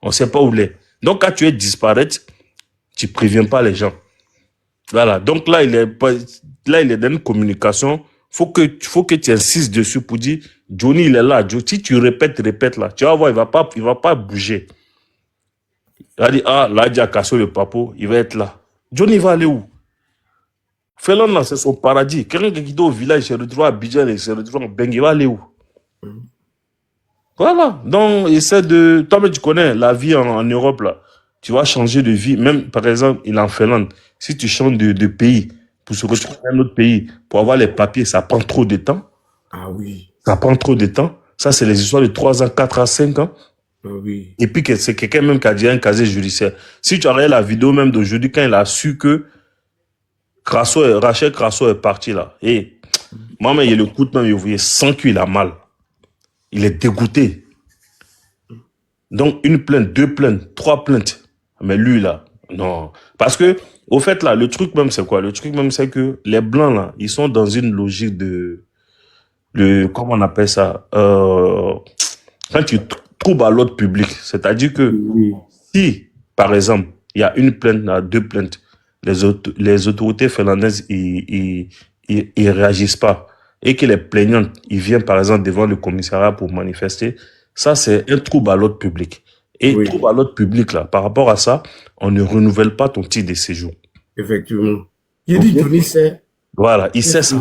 On ne sait pas où il est. Donc quand tu es disparaître, tu ne préviens pas les gens. Voilà. Donc là, il est dans une communication. Faut que tu insistes dessus pour dire Johnny, il est là. Si tu répètes là, tu vas voir, il va pas bouger. Il a dit, là, il a cassé le papo, il va être là. Johnny va aller où? Felon, là, c'est son paradis. Quelqu'un qui est au village, il se retrouve à Abidjan, il se retrouve en Bengue, il va aller où? Voilà. Donc, essaie de... Toi, mais tu connais la vie en Europe, là. Tu vas changer de vie. Même, par exemple, il est en Finlande. Si tu changes de pays pour se retrouver dans un autre pays, pour avoir les papiers, ça prend trop de temps. Ah oui. Ça prend trop de temps. Ça, c'est les histoires de 3 ans, 4 ans, 5 ans. Ah oui. Et puis, c'est quelqu'un même qui a dit un casier judiciaire. Si tu as regardé la vidéo même d'aujourd'hui, quand il a su que Rachel Crasso est parti là. Et moi, il le coup de main, il sent qu'il a mal. Il est dégoûté. Donc, une plainte, 2 plaintes, 3 plaintes. Mais lui, là, non. Parce que, au fait, là, le truc même, c'est quoi? Le truc même, c'est que les Blancs, là, ils sont dans une logique comment on appelle ça? Quand tu troubles à l'ordre public. C'est-à-dire que, si, par exemple, il y a une plainte, 2 plaintes, les autorités finlandaises, ils réagissent pas. Et que les plaignants, ils viennent, par exemple, devant le commissariat pour manifester. Ça, c'est un trouble à l'ordre public. Et trouble à l'ordre public, là, par rapport à ça, on ne renouvelle pas ton titre de séjour. Effectivement. Il dit Johnny sait. Voilà, il sait ça.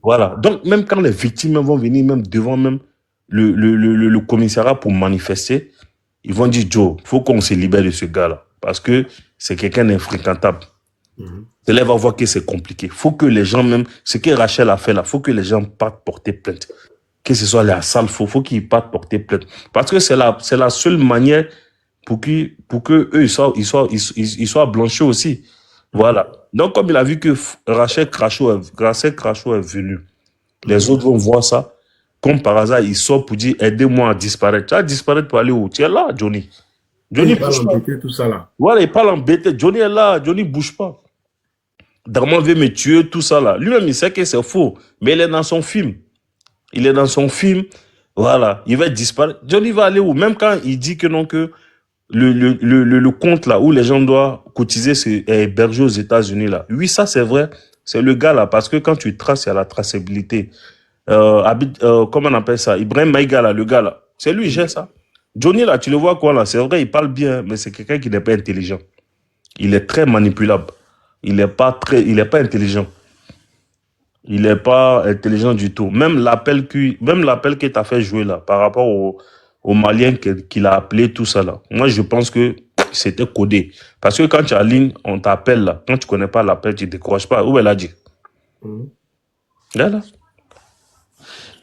Voilà. Donc, même quand les victimes vont venir, même devant même le commissariat pour manifester, ils vont dire, Joe, faut qu'on se libère de ce gars-là. Parce que c'est quelqu'un d'infréquentable. C'est là, va voir que c'est compliqué. Faut que les gens, même, ce que Rachel a fait là, faut que les gens partent porter plainte. Que ce soit la salle, faut qu'ils partent porter plainte. Parce que c'est la seule manière pour que eux, ils soient blanchis aussi. Voilà. Donc, comme il a vu que Rachel Crasso est venu, les autres vont voir ça. Comme par hasard, il sort pour dire, aidez-moi à disparaître. Tu vas disparaître pour aller où? Tu es là, Johnny. Johnny bouge pas. Tout ça là. Voilà, il parle embêté. Johnny est là, Johnny bouge pas. Darman veut me tuer, tout ça là. Lui-même, il sait que c'est faux. Mais il est dans son film. Il est dans son film. Voilà. Il va disparaître. Johnny va aller où? Même quand il dit que non, que le compte là, où les gens doivent cotiser, c'est hébergé aux États-Unis là. Oui, ça c'est vrai. C'est le gars là. Parce que quand tu traces, il y a la traçabilité. Comment on appelle ça? Ibrahim Maïga là, le gars là. C'est lui, j'ai ça. Johnny là, tu le vois quoi là? C'est vrai, il parle bien, mais c'est quelqu'un qui n'est pas intelligent. Il est très manipulable. Il n'est pas intelligent. Il n'est pas intelligent du tout. Même l'appel que tu as fait jouer là, par rapport au Malien qu'il a appelé, tout ça là. Moi, je pense que c'était codé. Parce que quand tu es en ligne, on t'appelle là. Quand tu ne connais pas l'appel, tu ne décroches pas. Où elle a dit? Là, là.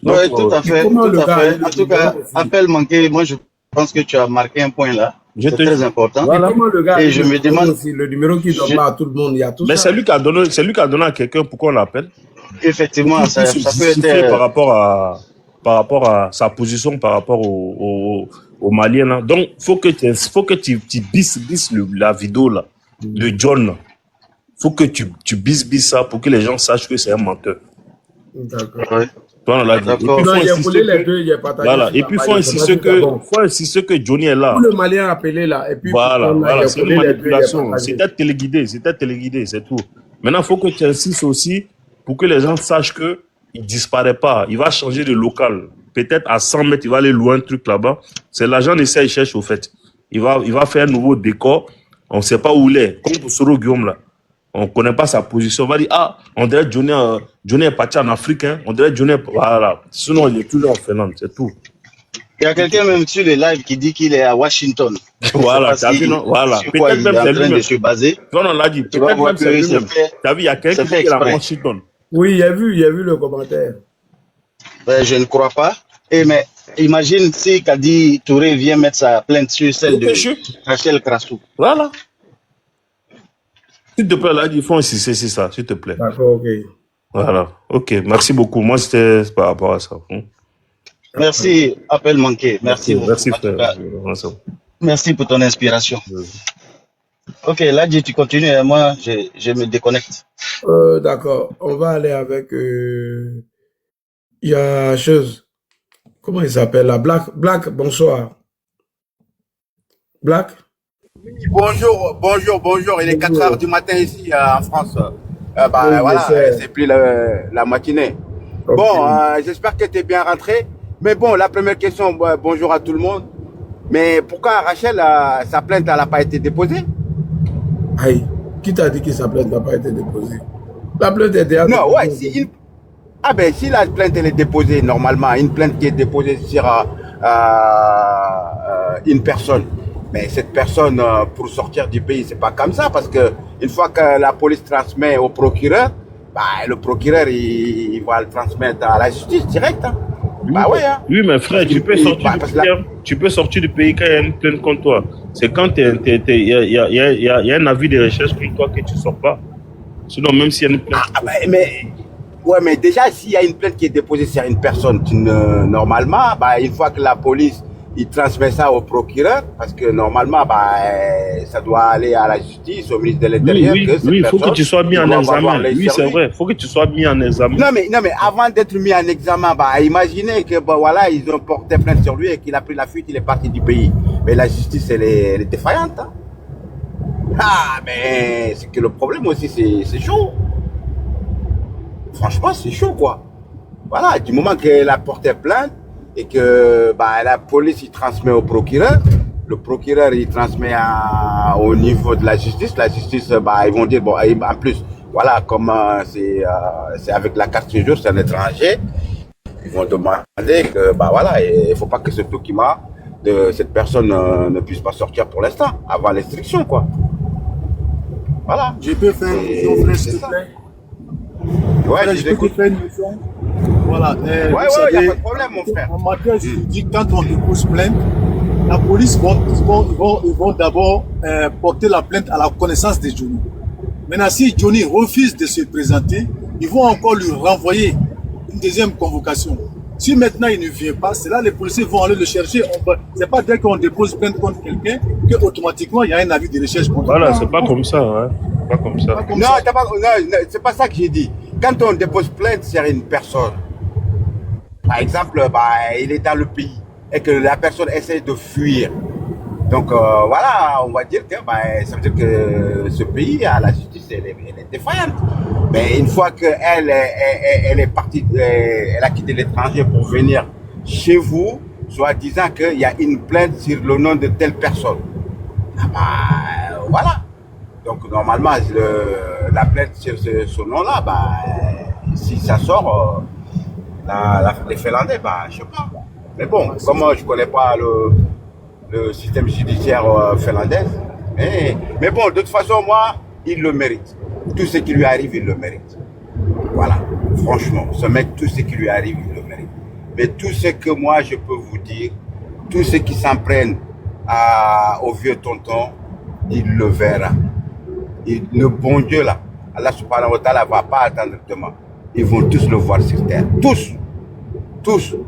Oui, tout à fait. En tout cas, appel manqué, moi, je pense que tu as marqué un point là. C'est très important. Voilà. Comment le gars, et je me demande aussi, le numéro qui donne pas à tout le monde, il y a tout mais ça. c'est lui qui a donné à quelqu'un pour qu'on l'appelle. Effectivement, ça peut être par rapport à sa position par rapport au Malien là. Donc faut que tu bis la vidéo là de John. Faut que tu bis ça pour que les gens sachent que c'est un menteur. D'accord. Ouais. Toi, on l'a dit. Et puis faut insister que Johnny est là. Tout le Malien appelé là. Et puis voilà, c'est une manipulation. C'était téléguidé, c'est tout. Maintenant, il faut que tu insistes aussi pour que les gens sachent qu'il ne disparaît pas. Il va changer de local. Peut-être à 100 mètres, il va aller loin, un truc là-bas. C'est l'agent d'essai, il cherche au fait. Il va faire un nouveau décor. On ne sait pas où il est. Comme pour Soro Guillaume là. On ne connaît pas sa position. On va dire, on dirait Johnny est parti en Afrique. Hein. On dirait Johnny voilà. Sinon, il est toujours en Finlande, c'est tout. Il y a quelqu'un même sur le live qui dit qu'il est à Washington. Voilà, tu as vu, non? Voilà. Peut-être même c'est lui-même. De se baser. Non, on l'a dit. Peut-être même c'est lui-même. Tu as vu, il y a quelqu'un qui est à Washington. Oui, il y a vu le commentaire. Ben, je ne crois pas. Mais imagine si Kadi Touré vient mettre sa plainte sur celle de Rachel Crasso. Voilà. S'il te plaît, là, il faut insister sur ça, s'il te plaît. D'accord, ok. Voilà, ok, merci beaucoup. Moi, c'était par rapport à ça. Merci, appel manqué. Merci, merci frère. Merci pour ton inspiration. Ok, là, tu continues et moi, je me déconnecte. D'accord, on va aller avec... Il y a chose... Comment il s'appelle là? Black, bonsoir. Black? Bonjour. Il est 4 heures du matin ici en France. Voilà, c'est plus la matinée. Okay. Bon, j'espère que tu es bien rentré. Mais bon, la première question, bonjour à tout le monde. Mais pourquoi Rachel, sa plainte n'a pas été déposée? Aïe, qui t'a dit que sa plainte n'a pas été déposée? La plainte est déjà Non, ouais, ah ben, si la plainte elle est déposée normalement, une plainte qui est déposée sur une personne, mais cette personne, pour sortir du pays, c'est pas comme ça, parce que une fois que la police transmet au procureur, bah, le procureur, il va le transmettre à la justice direct. Hein. Oui, bah ouais. Hein. Oui, mais frère, tu peux sortir du pays quand il y a une plainte contre toi. C'est quand il y a un avis de recherche contre toi que tu sors pas. Sinon, même s'il y a une plainte. Mais déjà, s'il y a une plainte qui est déposée sur une personne, normalement, bah, une fois que la police il transmet ça au procureur, parce que normalement, bah, ça doit aller à la justice, au ministre de l'Intérieur. Oui, il faut que tu sois mis en examen. Oui, c'est vrai, il faut que tu sois mis en examen. Non, mais avant d'être mis en examen, bah, imaginez que, bah, voilà, ils ont porté plainte sur lui et qu'il a pris la fuite, il est parti du pays. Mais la justice, elle est défaillante. Hein. Ah, mais c'est que le problème aussi, c'est chaud. Franchement, c'est chaud, quoi. Voilà, du moment qu'elle a porté plainte, et que bah, la police il transmet au procureur, le procureur il transmet au niveau de la justice bah, ils vont dire bon en plus voilà comme c'est avec la carte de séjour, c'est un étranger, ils vont demander que bah voilà il faut pas que ce document de cette personne ne puisse pas sortir pour l'instant avant l'instruction quoi. Voilà. Je peux faire une mission, s'il te plaît. Ouais, je peux faire une mission. Voilà. Il n'y a pas de problème, mon frère. En matière juridique, quand on dépose plainte, la police vont d'abord porter la plainte à la connaissance de Johnny. Maintenant, si Johnny refuse de se présenter, ils vont encore lui renvoyer une deuxième convocation. Si maintenant il ne vient pas, c'est là les policiers vont aller le chercher. C'est pas dès qu'on dépose plainte contre quelqu'un qu'automatiquement il y a un avis de recherche contre lui. Voilà, c'est pas comme ça. Hein. Pas comme ça. Non, c'est pas ça que j'ai dit. Quand on dépose plainte sur une personne, par exemple, bah, il est dans le pays et que la personne essaie de fuir. Donc voilà, on va dire que bah, ça veut dire que ce pays, la justice, elle est défaillante. Mais une fois qu'elle est partie, elle a quitté l'étranger pour venir chez vous, soit disant qu'il y a une plainte sur le nom de telle personne. Ah bah, voilà. Donc normalement, la plainte sur ce nom-là, bah, si ça sort, les Finlandais, bah, je sais pas. Mais bon, comme je connais pas le système judiciaire finlandais, mais bon, de toute façon, moi, il le mérite. Tout ce qui lui arrive, il le mérite. Voilà, franchement, ce mec, tout ce qui lui arrive, il le mérite. Mais tout ce que moi, je peux vous dire, tous ceux qui s'en prennent au vieux tonton, il le verra. Le bon Dieu là, Allah subhanahu wa ta'ala va pas attendre demain. Ils vont tous le voir sur terre. Tous,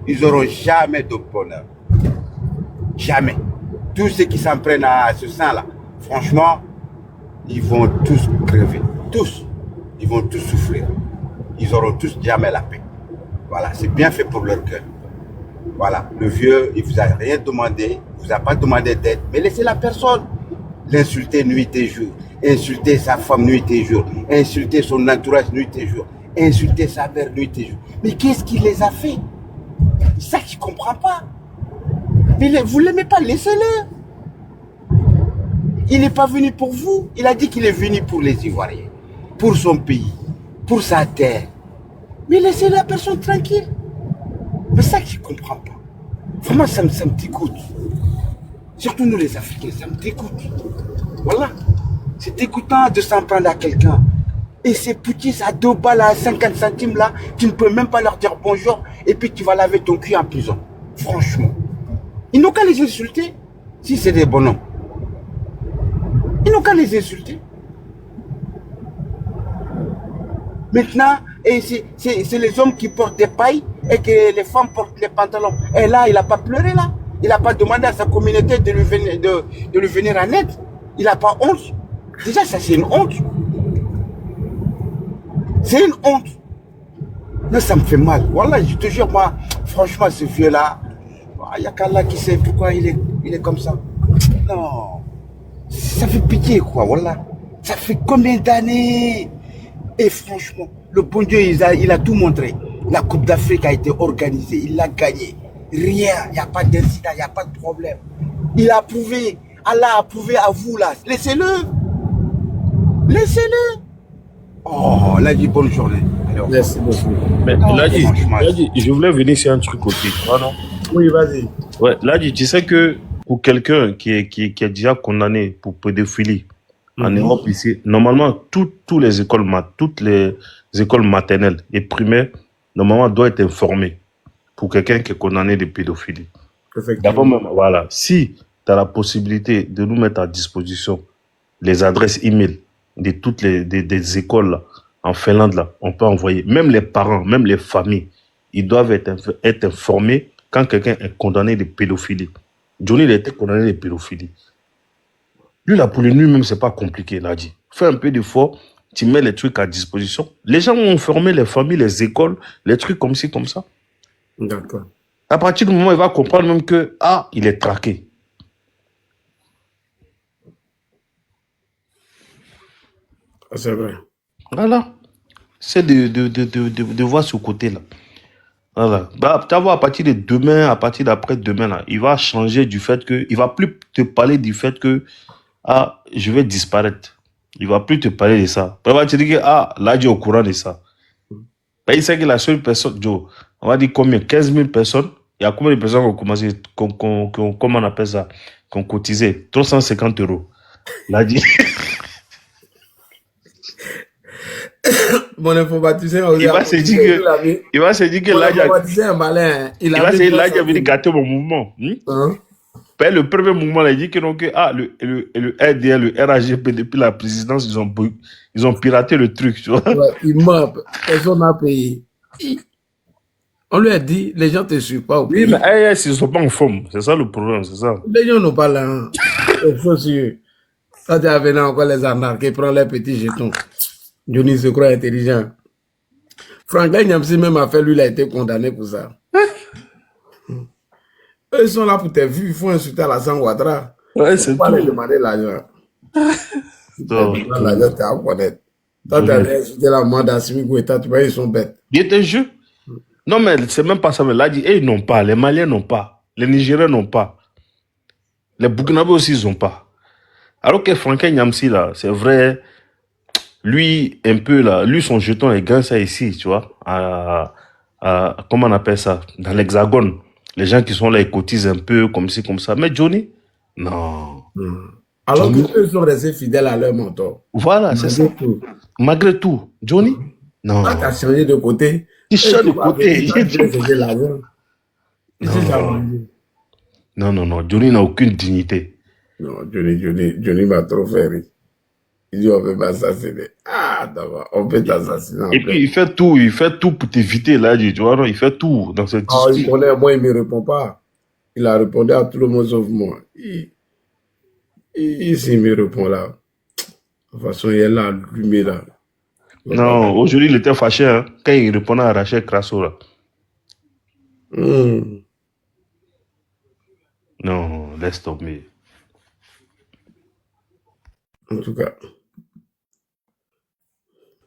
ils n'auront jamais de bonheur. Jamais. Tous ceux qui s'en prennent à ce sang-là, franchement, ils vont tous crever. Tous. Ils vont tous souffrir. Ils auront tous jamais la paix. Voilà, c'est bien fait pour leur cœur. Voilà, le vieux, il vous a rien demandé, il vous a pas demandé d'aide, mais laissez la personne l'insulter nuit et jour, insulter sa femme nuit et jour, insulter son entourage nuit et jour, insulter sa mère nuit et jour. Mais qu'est-ce qu'il les a fait? C'est ça que je ne comprends pas. Mais vous ne l'aimez pas, laissez-le. Il n'est pas venu pour vous. Il a dit qu'il est venu pour les Ivoiriens, pour son pays, pour sa terre. Mais laissez la personne tranquille. C'est ça que je ne comprends pas. Vraiment, ça me dégoûte. Surtout nous les Africains, ça me dégoûte. Voilà. C'est dégoûtant de s'en prendre à quelqu'un. Et ces petits à 2 balles, à 50 centimes là, tu ne peux même pas leur dire bonjour et puis tu vas laver ton cul en prison. Franchement. Ils n'ont qu'à les insulter si c'est des bonhommes. Ils n'ont qu'à les insulter. Maintenant, c'est les hommes qui portent des pailles et que les femmes portent les pantalons. Et là, il n'a pas pleuré là. Il n'a pas demandé à sa communauté de lui venir en aide. Il n'a pas honte. Déjà, ça c'est une honte. C'est une honte. Mais ça me fait mal. Voilà, je te jure, moi, franchement, ce vieux-là, il n'y a qu'Allah qui sait pourquoi il est comme ça. Non. Ça fait pitié, quoi, voilà. Ça fait combien d'années? Et franchement, le bon Dieu, il a tout montré. La Coupe d'Afrique a été organisée, il l'a gagnée. Rien, il n'y a pas d'incident, il n'y a pas de problème. Il a prouvé, Allah a prouvé à vous là. Laissez-le. Laissez-le. Oh, là, dit bonne journée. Alors, Merci beaucoup. Mais oh, là, franchement. je voulais venir sur un truc aussi. Ah non? Oui, vas-y. Ouais, là, tu sais que pour quelqu'un qui est déjà condamné pour pédophilie en Europe ici, normalement, toutes les écoles maternelles et primaires, normalement, doivent être informées pour quelqu'un qui est condamné de pédophilie. D'abord, même, voilà, si tu as la possibilité de nous mettre à disposition les adresses e-mail de toutes des écoles là, en Finlande, là, on peut envoyer. Même les parents, même les familles, ils doivent être informés quand quelqu'un est condamné de pédophilie. Johnny, il a été condamné de pédophilie. Lui, là, pour lui-même, c'est pas compliqué, il a dit. Fais un peu d'effort, tu mets les trucs à disposition. Les gens vont informer les familles, les écoles, les trucs comme ci, comme ça. D'accord. À partir du moment où il va comprendre même que, ah, il est traqué. C'est vrai. Voilà. C'est de voir ce côté-là. Voilà. Bah, tu vois, à partir de demain, à partir d'après-demain, là, il va changer du fait que, il va plus te parler du fait que, ah, je vais disparaître. Il va plus te parler de ça. Il va te dire que, ah, là, tu es au courant de ça. Bah, il sait que la seule personne, Joe, on va dire combien? 15 000 personnes. Il y a combien de personnes qui ont commencé, comment on appelle ça? Qui ont cotisé? 350 €. Il a dit. Mon informaticien, Il va se dire que là, il va se dire là, il a venu gâter mon mouvement. Ben, le premier mouvement, là, il dit que, donc, ah, le RDL, le RAGP, depuis la présidence, ils ont piraté le truc, tu vois. Ouais, il ment, personne n'a payé. On lui a dit, les gens ne te suivent pas au pays. Oui, mais ils ne sont pas en forme, c'est ça le problème, c'est ça. Les gens n'ont pas l'argent. Il faut suivre. Quand tu as venu encore les arnaques, ils prennent les petits jetons. Johnny se croit intelligent. Franklin Nyamsi même a fait, lui, il a été condamné pour ça. Eux, ils sont là pour te vu, il faut insulter Alassane Ouattara. Ouais, c'est pas tout. les demander l'argent. L'argent, t'es à connaître. Toi, tu as insulté la main d'Assimi Goïta, tu vois, ils sont bêtes. Il te jure. Non, mais c'est même pas ça. Mais là, dit, ils n'ont pas. Les Maliens n'ont pas. Les Nigériens n'ont pas. Les Burkinabés aussi, ils n'ont pas. Alors que Franklin Nyamsi, là, c'est vrai, lui, un peu, là, lui, son jeton est grand, ça ici, tu vois, comment on appelle ça, dans l'Hexagone. Les gens qui sont là, ils cotisent un peu, comme ci, comme ça. Mais Johnny, non. Alors qu'eux sont restés fidèles à leur mentor. Voilà, c'est ça. Malgré tout. Johnny, non. Quand tu as changé de côté, il change de côté. Non. Johnny n'a aucune dignité. Non, Johnny m'a trop fait rire. Il dit, on peut m'assassiner. Ah, d'abord, on peut t'assassiner. Et puis, il fait tout pour t'éviter, là, tu vois, non, il fait tout dans cette discussion. Il connaît, moi, il ne me répond pas. Il a répondu à tout le monde sauf moi. S'il me répond là, de toute façon, il est là, allumé là. Non, aujourd'hui, il était fâché, hein, quand il répondait à Rachel Crasso, là. Non, laisse tomber. En tout cas.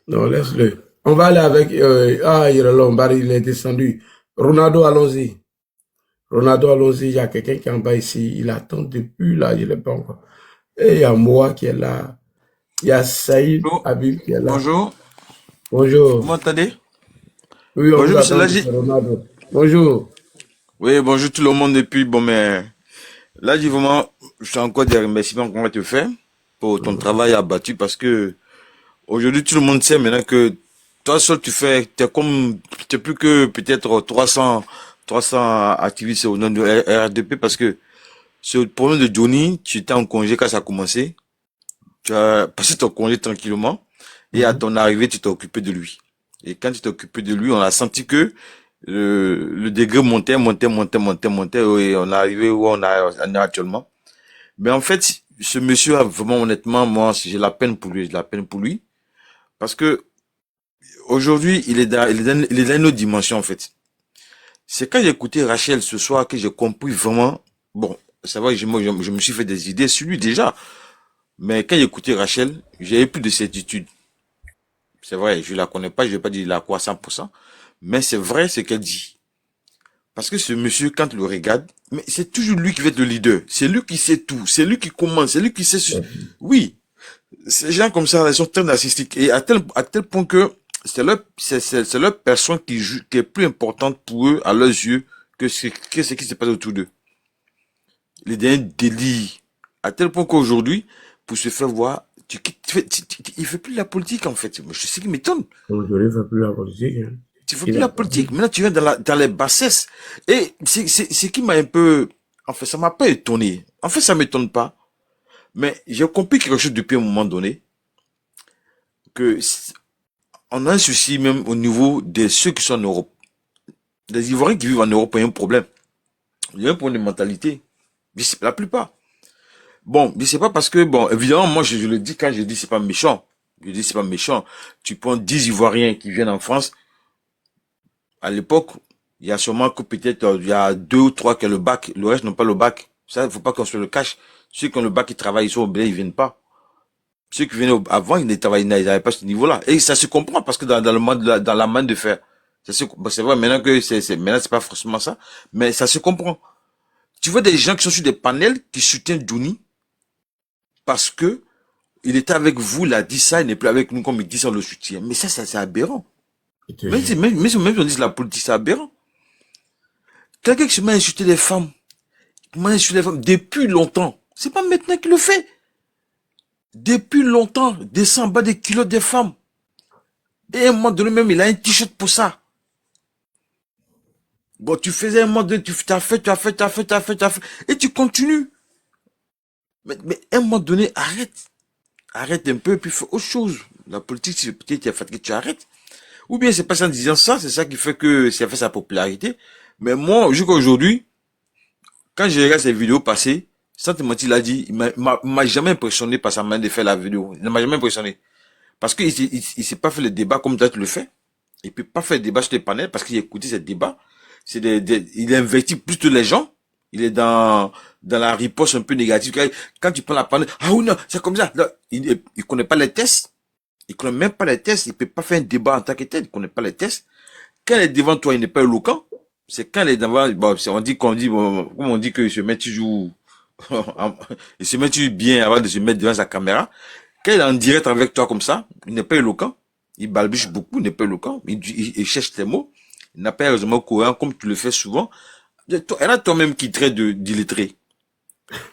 Non, laisse-le. On va aller avec... il est descendu. Ronaldo, allons-y. Il y a quelqu'un qui est en bas ici. Il attend depuis là, je ne l'ai pas encore. Et il y a moi qui est là. Il y a Saïd Habib qui est là. Bonjour. Bonjour. Vous m'entendez? Oui, bonjour, M. Laji. Bonjour. Oui, bonjour tout le monde. Et puis, bon, mais là, vraiment, je suis encore des remerciements qu'on va te faire pour ton travail abattu parce que aujourd'hui, tout le monde sait maintenant que toi seul, t'es plus que peut-être 300 activistes au nom de RDP parce que ce problème de Johnny, tu étais en congé quand ça a commencé. Tu as passé ton congé tranquillement et à ton arrivée, tu t'es occupé de lui. Et quand tu t'es occupé de lui, on a senti que le degré montait et on est arrivé où on est actuellement. Mais en fait, ce monsieur a vraiment, honnêtement, moi, j'ai la peine pour lui. Parce que aujourd'hui, il est dans une autre dimension, en fait. C'est quand j'ai écouté Rachel ce soir que j'ai compris vraiment, bon, ça va, je me suis fait des idées sur lui déjà. Mais quand j'ai écouté Rachel, j'avais plus de certitude. C'est vrai, je la connais pas, je vais pas dire la quoi 100%. Mais c'est vrai ce qu'elle dit. Parce que ce monsieur, quand il le regarde, mais c'est toujours lui qui va être le leader. C'est lui qui sait tout. C'est lui qui commence. C'est lui qui sait... Oui. Ces gens comme ça, ils sont très narcissiques. Et à tel point que c'est leur personne qui est plus importante pour eux, à leurs yeux, que ce qui se passe autour d'eux. Les derniers délires. À tel point qu'aujourd'hui, pour se faire voir, il fait plus de la politique, en fait. Je sais qui m'étonne. Aujourd'hui, il fait plus la politique. Hein. Tu fais plus la politique. Maintenant, tu viens dans les bassesses. Et c'est qui m'a un peu, en fait, ça m'a pas étonné. En fait, ça m'étonne pas. Mais j'ai compris quelque chose depuis un moment donné. Que on a un souci même au niveau de ceux qui sont en Europe. Les Ivoiriens qui vivent en Europe ont un problème. Il y a un problème de mentalité. La plupart. Bon, mais c'est pas parce que, bon, évidemment, moi, je le dis quand je dis c'est pas méchant. Je dis c'est pas méchant. Tu prends 10 Ivoiriens qui viennent en France. À l'époque, il y a sûrement que peut-être, il y a 2 ou 3 qui ont le bac. Le reste n'ont pas le bac. Ça, il faut pas qu'on se le cache. Ceux qui ont le bac, ils travaillent, ils sont au blé, ils viennent pas. Ceux qui venaient avant, ils n'avaient pas ce niveau-là. Et ça se comprend parce que dans le monde, dans la main de fer. C'est vrai, maintenant maintenant c'est pas forcément ça. Mais ça se comprend. Tu vois des gens qui sont sur des panels qui soutiennent Johnny parce que il était avec vous, il a dit ça, il n'est plus avec nous comme il dit ça, on le soutient. Mais ça, c'est aberrant. Même si on dit la politique, c'est aberrant. Quelqu'un qui se met à insulter les femmes, depuis longtemps. C'est pas maintenant qu'il le fait. Depuis longtemps, descend en bas des culottes des femmes. Et à un moment donné même, il a un t-shirt pour ça. Bon, tu faisais un moment donné, tu as fait. Et tu continues. Mais à un moment donné, arrête. Arrête un peu, puis fais autre chose. La politique, si peut-être tu es fatigué, tu arrêtes. Ou bien c'est pas en disant ça, c'est ça qui fait que ça fait sa popularité. Mais moi, jusqu'à aujourd'hui, quand je regarde ces vidéos passées, sans te mentir, il a dit, il m'a jamais impressionné par sa manière de faire la vidéo. Il ne m'a jamais impressionné. Parce qu'il s'est pas fait le débat comme toi tu le fais. Il peut pas faire le débat sur les panels parce qu'il a écouté ce débat. Il investit plus que les gens. Il est dans la riposte un peu négative. Quand tu prends la panel, ah oui, non, c'est comme ça. Là, il connaît pas les tests. Il connaît même pas les tests. Il peut pas faire un débat en tant que tel. Il connaît pas les tests. Quand il est devant toi, il n'est pas éloquent. C'est quand il est devant, bon, on dit comme on dit qu'il se met toujours, il se met toujours bien avant de se mettre devant sa caméra. Quand il est en direct avec toi comme ça, il n'est pas éloquent. Il balbuche beaucoup, il n'est pas éloquent. Il cherche tes mots. Il n'a pas heureusement courant comme tu le fais souvent. Il y en a toi-même qui traite d'illettré.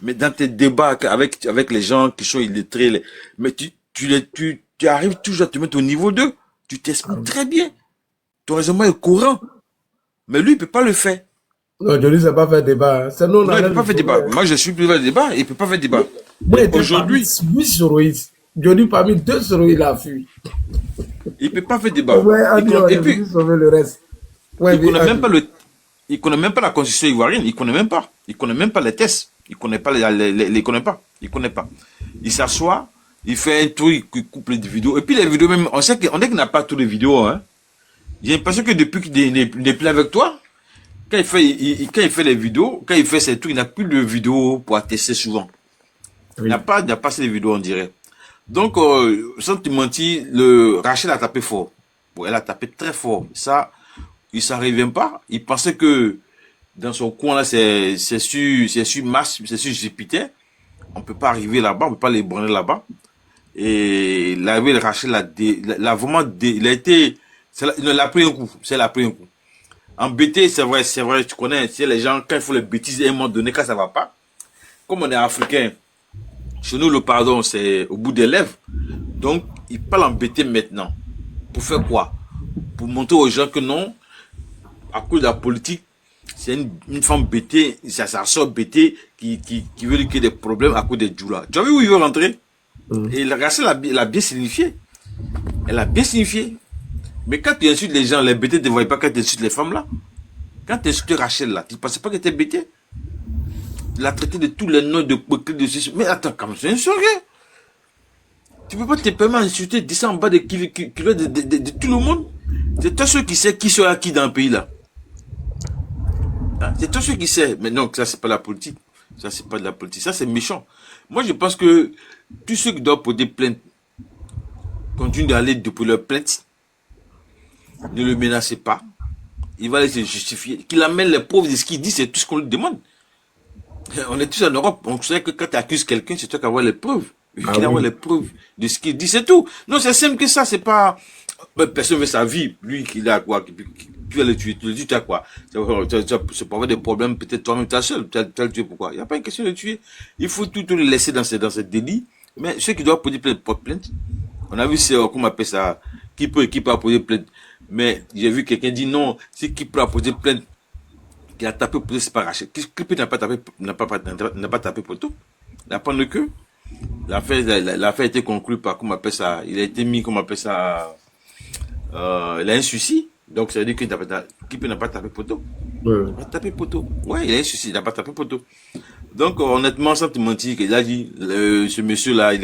Mais dans tes débats avec les gens qui sont illettrés, mais tu arrives toujours à te mettre au niveau d'eux. Tu t'exprimes très bien. Ton raisonnement est courant. Mais lui, il peut pas le faire. Non, Johnny, ça pas faire débat. Non, il peut pas faire débat. Moi, je suis plus faire débat, il peut pas faire débat. Aujourd'hui, 8 séroïdes. Johnny, parmi 2 séroïdes, il a fui. Il peut pas faire débat. Et puis, sauver le reste. Il connaît même pas la constitution ivoirienne. Il connaît même pas. Il connaît même pas les tests. Il connaît pas Il connaît pas. Il s'assoit, il fait un truc, il coupe les vidéos. Et puis les vidéos même, on sait qu'il n'a pas toutes les vidéos, hein. J'ai l'impression que depuis qu'il n'est plus avec toi, quand il fait les vidéos, quand il fait ces trucs, il n'a plus de vidéos pour attester souvent. Oui. Il n'a pas ces vidéos, on dirait. Donc, sans te mentir, Rachel a tapé fort. Bon, elle a tapé très fort. Ça, il s'en revient pas. Il pensait que dans son coin là, c'est sur Mars, c'est sur Jupiter. On peut pas arriver là-bas, on peut pas les branler là-bas. Et l'arrivée de Rachel il a pris un coup. C'est l'a pris un coup. Embêté, c'est vrai, tu connais, c'est les gens, quand il faut les bêtises à un moment donné, quand ça va pas. Comme on est africain, chez nous, le pardon, c'est au bout des lèvres. Donc, il parle embêté maintenant. Pour faire quoi? Pour montrer aux gens que non, à cause de la politique, c'est une femme bêtée, c'est sa soeur bêtée qui veut lui créer des problèmes à cause des djoulas. Tu as vu où il veut rentrer? Et la Rachel a bien signifié. Elle a bien signifié. Mais quand tu insultes les gens, les bêtés ne te voient pas quand tu insultes les femmes là. Quand tu insultes Rachel là, tu ne pensais pas qu'elle était bêtée? Tu l'as traité de tous les noms de côté de ceci. Mais attends, comme c'est un sérieux. Tu ne peux pas te permettre d'insulter, descendre en bas de tout le monde. C'est toi ceux qui sait qui sera qui dans le pays là. Hein? C'est toi ceux qui sait. Mais non, ça c'est pas la politique. Ça c'est pas de la politique. Ça c'est méchant. Moi je pense que tous ceux qui doivent porter plainte continuent d'aller depuis leur plainte. Ne le menacez pas. Il va aller se justifier. Qu'il amène les preuves de ce qu'il dit, c'est tout ce qu'on lui demande. On est tous en Europe. On sait que quand tu accuses quelqu'un, c'est toi qui vas avoir les preuves. qu'il a les preuves de ce qu'il dit, c'est tout. Non, c'est simple que ça, c'est pas... Personne veut sa vie. Lui, il a quoi? Tu vas le tuer. Tu le dis, tu as quoi? C'est pour avoir des problèmes, peut-être toi-même, tu as seul. Tu as le tuer pourquoi? Il n'y a pas une question de le tuer. Il faut tout le laisser dans ce délit. Mais ceux qui doivent poser plainte, on a vu, c'est, comment on appelle ça, qui peut poser plainte. Mais j'ai vu quelqu'un dire non, c'est qui peut poser plainte, qui a tapé pour c'est pas Rachel. Qui peut n'a pas tapé pour tout. La prendre que l'affaire a été conclue par, comment on appelle ça, il a été mis, comment on appelle ça, il a un souci. Donc, ça veut dire qui peut n'a pas tapé pour tout. Il n'a pas tapé pour tout. Ouais, il a un souci, il n'a pas tapé pour tout. Donc, honnêtement, sans te mentir, il a dit, ce monsieur-là,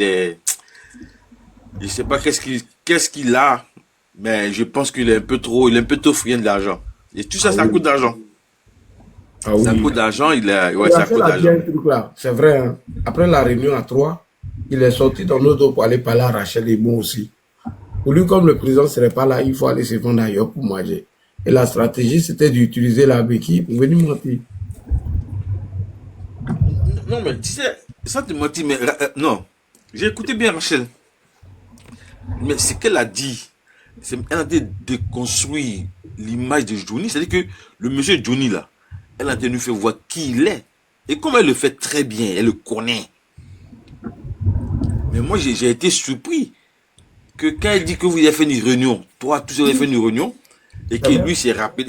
je sais pas qu'est-ce qu'il a, mais je pense qu'il est un peu trop friand de l'argent. Et tout ça, ça coûte d'argent. Ah oui. Ça coûte d'argent, ça coûte d'argent. C'est vrai, hein. Après la réunion à 3, il est sorti dans notre dos pour aller parler à Rachel et moi aussi. Pour lui, comme le président ne serait pas là, il faut aller se vendre ailleurs pour manger. Et la stratégie, c'était d'utiliser la béquille pour venir mentir. Non, mais tu sais, sans te mentir, mais non. J'ai écouté bien Rachel. Mais ce qu'elle a dit, elle a dit de construire l'image de Johnny. C'est-à-dire que le monsieur Johnny, là, elle a tenu faire voir qui il est. Et comme elle le fait très bien, elle le connaît. Mais moi, j'ai été surpris que quand elle dit que vous avez fait une réunion, toi, tous vous avez fait une réunion, et que lui s'est rappelé,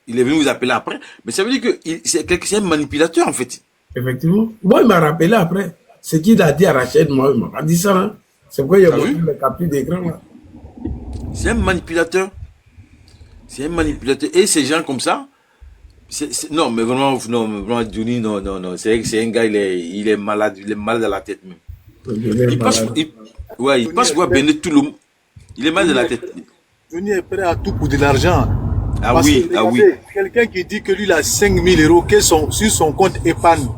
il est venu vous appeler après, mais ça veut dire que c'est un manipulateur, en fait. Effectivement. Moi, il m'a rappelé après. Ce qu'il a dit à Rachel, moi, il m'a dit ça. Hein. C'est pourquoi il a montré le capture d'écran là. C'est un manipulateur. C'est un manipulateur. Et ces gens comme ça, non, mais vraiment, Johnny, non. C'est un gars, il est malade à la tête même. Il passe voir bénir tout le monde. Il est malade de la tête. Johnny est prêt à tout pour de l'argent. Ah oui. Quelqu'un qui dit que lui, il a 5 000 € sur son compte épargne.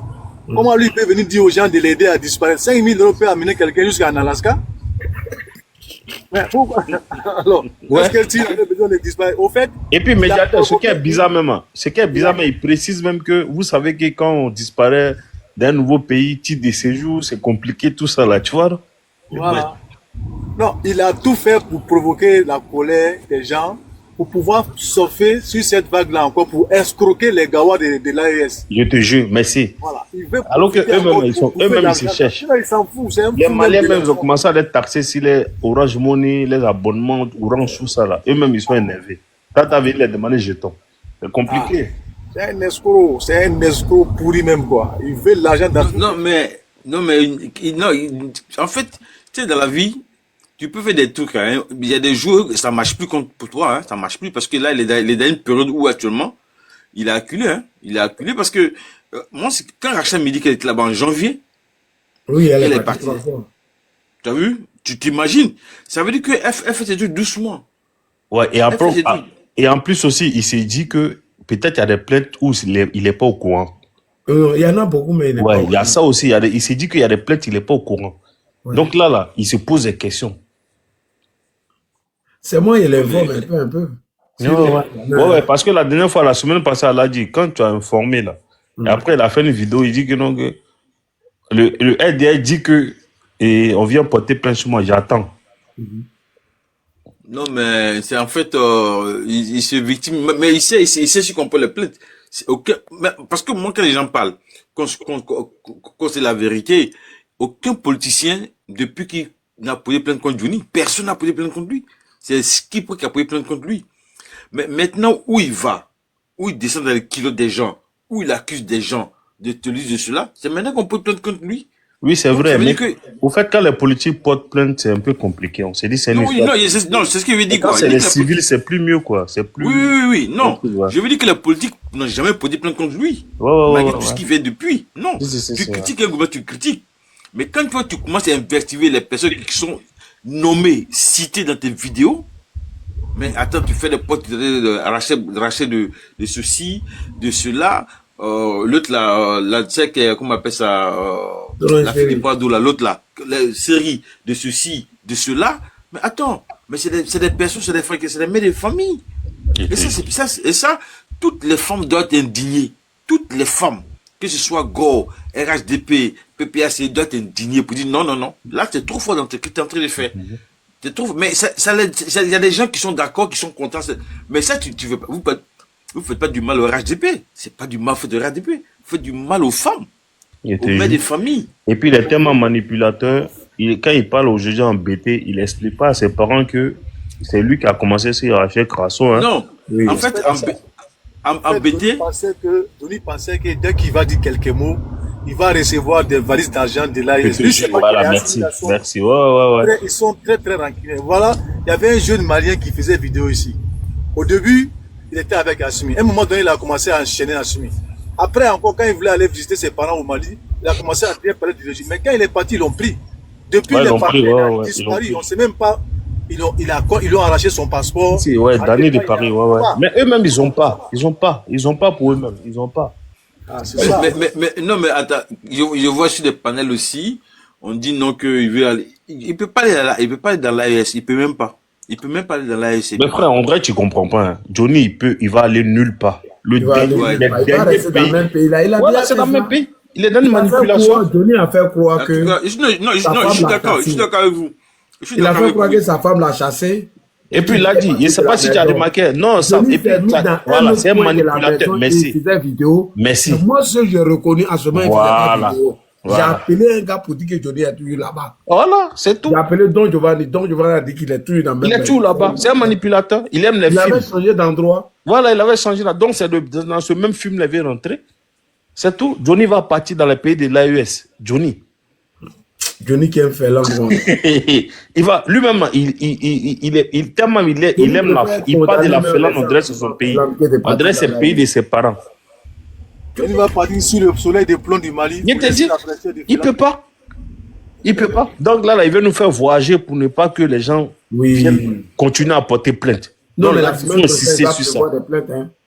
Comment lui peut venir dire aux gens de l'aider à disparaître? 5 000 € peut amener quelqu'un jusqu'en Alaska? Mais pourquoi? Alors, est-ce qu'il avait besoin de disparaître? Au fait, et puis, médiateur, ce qui est bizarre même, il précise même que vous savez que quand on disparaît d'un nouveau pays, titre de séjour, c'est compliqué tout ça là, tu vois? Voilà. Non, il a tout fait pour provoquer la colère des gens, pour pouvoir surfer sur cette vague-là encore, pour escroquer les gawas de l'AES. Je te jure, merci. Voilà. Alors que eux-mêmes, ils se cherchent. Ils s'en foutent. Les Maliens même, ils ont commencé à être taxés sur les Orange Money, les abonnements, Orange, tout ça là. Eux-mêmes, ils sont énervés. Quand tu avais les demandé jetons, c'est compliqué. C'est un escroc pourri même, quoi. Il veut l'argent d'Afrique. En fait, tu sais, dans la vie, tu peux faire des trucs, hein. Il y a des jours, ça marche plus pour toi, hein. Ça marche plus parce que là, il est dans une période où actuellement, il a acculé, hein. Il a acculé parce que, moi, quand Rachel me dit qu'elle était là-bas en janvier, oui, elle est partie. Tu as vu? Tu t'imagines? Ça veut dire qu'elle fait ses trucs doucement. Ouais, et en plus aussi, il s'est dit que peut-être il y a des plaintes où il n'est pas au courant. Il y en a beaucoup, mais il n'est pas au courant. Il y a ça aussi. Il s'est dit qu'il y a des plaintes, il n'est pas au courant. Ouais. Donc là, il se pose des questions. C'est moi, il informe un peu. Ouais, parce que la dernière fois, la semaine passée, elle a dit, quand tu as informé là, et après, il a fait une vidéo, il dit que non, que le RDA dit que on vient porter plainte sur moi, j'attends. Non, mais c'est en fait, il se victime, mais il sait sur qu'on peut le plaindre. Parce que moi, quand les gens parlent, quand c'est la vérité, aucun politicien, depuis qu'il n'a posé plainte contre Johnny, personne n'a posé plainte contre lui. C'est Skipper qui a posé plainte contre lui. Mais maintenant, où il va, où il descend dans les kilos des gens, où il accuse des gens de tenir de cela, c'est maintenant qu'on peut plainte contre lui. Oui, c'est vrai, mais au fait, quand les politiques portent plainte, c'est un peu compliqué. On s'est dit, c'est non, c'est ce qu'il veut dire, quoi. Quand c'est les civils, c'est plus mieux, quoi. C'est plus... Oui, non. Je veux dire que les politiques n'ont jamais posé plainte contre lui. Malgré tout ce qu'il fait depuis. Non. Tu critiques un gouvernement, tu critiques. Mais quand toi, tu commences à investiguer les personnes qui sont nommées, citées dans tes vidéos, mais attends, tu fais des potes arracher de ceci, de cela, l'autre là, tu sais, comment on appelle ça, la Philippe Adou, l'autre là, la série de ceci, de cela, mais attends, mais c'est des personnes, c'est des frères, c'est des mères de famille. Et ça, toutes les femmes doivent être indignées. Toutes les femmes, que ce soit Go, RHDP, PPAC doit t'indigner pour dire non, non, non. Là, c'est trop fort dans ce que tu es en train de faire. C'est trop fort. Mais il y a des gens qui sont d'accord, qui sont contents. Mais ça, tu veux pas. Vous faites pas du mal au RHDP. C'est pas du mal fait de RHDP. Vous faites du mal aux femmes, aux mères des familles. Et puis, il est tellement manipulateur. Quand il parle aux juges embêtés, il explique pas à ses parents que c'est lui qui a commencé sur Rachel Crasso. Hein. Non. Oui. En fait, embêté. Tony pensait que dès qu'il va dire quelques mots, il va recevoir des valises d'argent de là. Voilà, merci. Ouais. Ils sont très, très rancuniers. Voilà, il y avait un jeune Malien qui faisait vidéo ici. Au début, il était avec Assumi. À un moment donné, il a commencé à enchaîner Assumi. Après, encore, quand il voulait aller visiter ses parents au Mali, il a commencé à dire parler du régime. Mais quand il est parti, ils l'ont pris. Depuis, il est parti, il a disparu. On ne sait même pas. Ils ont arraché son passeport. Si, ouais, Dany de Paris, ouais. Mais eux-mêmes, ils n'ont pas. Ils n'ont pas pour eux-mêmes. Ils n'ont pas. Ah, non, mais attends, je vois sur des panels aussi, on dit non qu'il veut aller. Il peut pas aller dans l'AES, il peut même pas. Il peut même pas aller dans l'AES. Mais frère, en vrai, tu comprends pas. Hein. Johnny, il va aller nulle part. Il va rester dans le même pays. Voilà, c'est dans le même pays. Il est dans une manipulation. Johnny a fait croire que. Non, je suis d'accord avec vous. Il a fait croire que sa femme l'a chassé. Et puis il a dit, je ne sais pas si tu as remarqué, non, ça, et puis, voilà, c'est un manipulateur, merci. Merci. Moi, ce que j'ai reconnu en ce moment, il faisait vidéo. J'ai appelé un gars pour dire que Johnny est toujours là-bas. Voilà, c'est tout. J'ai appelé Don Giovanni. Don Giovanni a dit qu'il est toujours dans le même. Il est toujours là-bas. C'est un manipulateur. Il aime les films. Il avait changé d'endroit. Voilà, il avait changé là. Donc, c'est dans ce même film qu'il est rentré. C'est tout. Johnny va partir dans les pays de l'AES. Johnny qui aime faire l'angle. Il va, lui-même, il aime il parle de la Finlande, on dirait c'est son pays. On dirait c'est le pays de ses parents. Il va partir sur le soleil des plombs du Mali. Il te dit, il peut pas. Il peut pas. Donc là, il veut nous faire voyager pour ne pas que les gens viennent continuer à porter plainte. Non, mais là, il faut insister sur ça.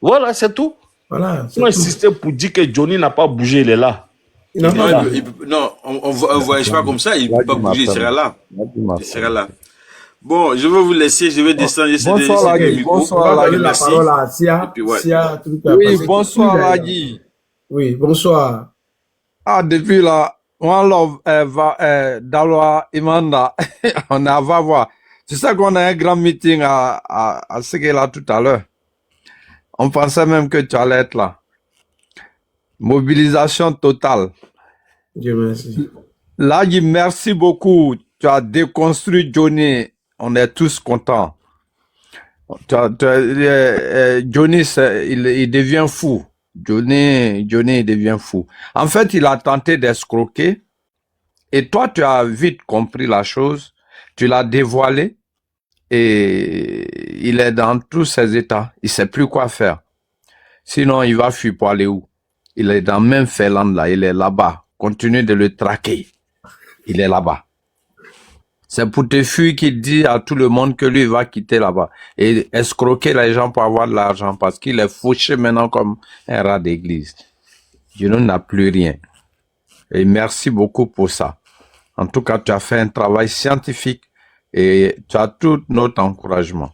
Voilà, c'est tout. Voilà. Il faut insister pour dire que Johnny n'a pas bougé, il est là. Non, on ne voyage pas comme ça, il ne peut pas bouger, il sera là. Il sera là. Bon, je vais vous laisser, je vais descendre. Bonsoir, Lagui. Bonsoir, Lagui. La parole à Sia. Oui, bonsoir, Lagui. Oui, bonsoir. Ah, depuis là, One Love, Daloa, Imanda, on va voir. C'est ça qu'on a un grand meeting à Séguéla tout à l'heure. On pensait même que tu allais être là. Mobilisation totale. Dieu merci. Lagui, merci beaucoup. Tu as déconstruit Johnny. On est tous contents. Johnny, il devient fou. Johnny, il devient fou. En fait, il a tenté d'escroquer. Et toi, tu as vite compris la chose. Tu l'as dévoilé. Et il est dans tous ses états. Il sait plus quoi faire. Sinon, il va fuir pour aller où? Il est dans le même Finlande là, il est là-bas. Continue de le traquer. Il est là-bas. C'est pour te fuir qu'il dit à tout le monde que lui il va quitter là-bas. Et escroquer les gens pour avoir de l'argent parce qu'il est fauché maintenant comme un rat d'église. Dieu n'a plus rien. Et merci beaucoup pour ça. En tout cas, tu as fait un travail scientifique et tu as tout notre encouragement.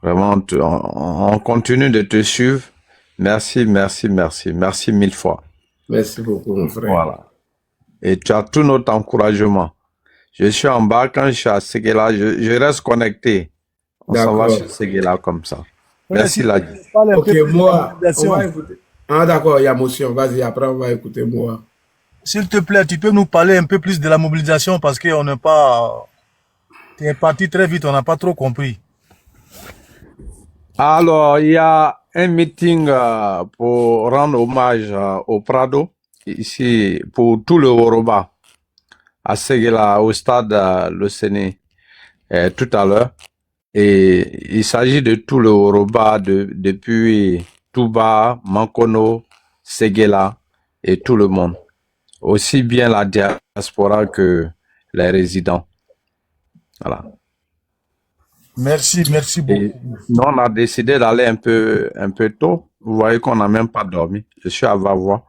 Vraiment, on continue de te suivre. Merci, merci, merci. Merci 1000 fois. Merci beaucoup, mon frère. Voilà. Et tu as tout notre encouragement. Je suis en bas, quand je suis à Séguéla, je reste connecté. On s'en va sur Séguéla comme ça. Merci, Lagui. Ok, moi, on va écouter. Ah, d'accord, il y a motion. Vas-y, après, on va écouter moi. S'il te plaît, tu peux nous parler un peu plus de la mobilisation parce qu'on n'est pas... Tu es parti très vite, on n'a pas trop compris. Alors, il y a un meeting pour rendre hommage au Prado, ici, pour tout le Yoruba, à Séguéla, au stade Le Séné, tout à l'heure. Et il s'agit de tout le Yoruba, depuis Touba, Mankono, Séguéla et tout le monde. Aussi bien la diaspora que les résidents. Voilà. Merci beaucoup. Et nous, on a décidé d'aller un peu tôt. Vous voyez qu'on n'a même pas dormi. Je suis à Vavois.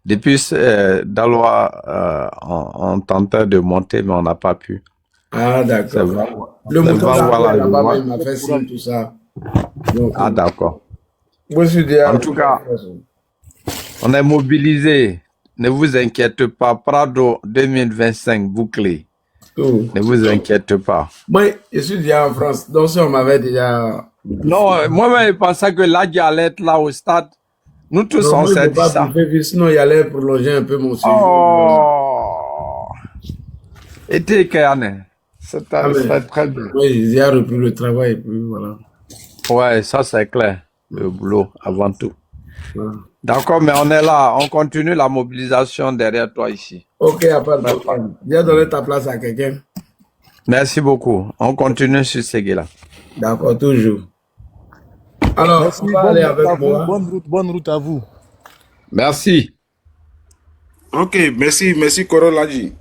Depuis Daloa, on tentait de monter, mais on n'a pas pu. Ah, d'accord. Le mouton là-bas, il m'a fait signe, tout ça. Donc, ah, d'accord. Moi, je suis en tout cas, on est mobilisé. Ne vous inquiétez pas. Prado 2025 bouclé. Tout. Ne vous inquiétez pas. Moi, je suis déjà en France. Donc, si on m'avait déjà... Non, moi-même, je pensais que Ladji allait être là au stade. Nous tous, Non, on moi, je s'est ne peux dit pas ça. bouffer, sinon il allait prolonger un peu mon séjour. Oh! Et t'es Kayane. C'est Ah, mais très bien. moi, j'ai déjà repris le travail et puis voilà. Ouais, ça c'est clair. Le boulot avant tout. Voilà. D'accord, mais on est là. On continue la mobilisation derrière toi ici. Ok, à part de problème. Viens donner ta place à quelqu'un. Merci beaucoup. On continue sur ce gars-là. D'accord, toujours. Alors, Merci, on va aller bonne route à avec vous, moi. bonne route à vous. Merci. Ok, merci Koroladji.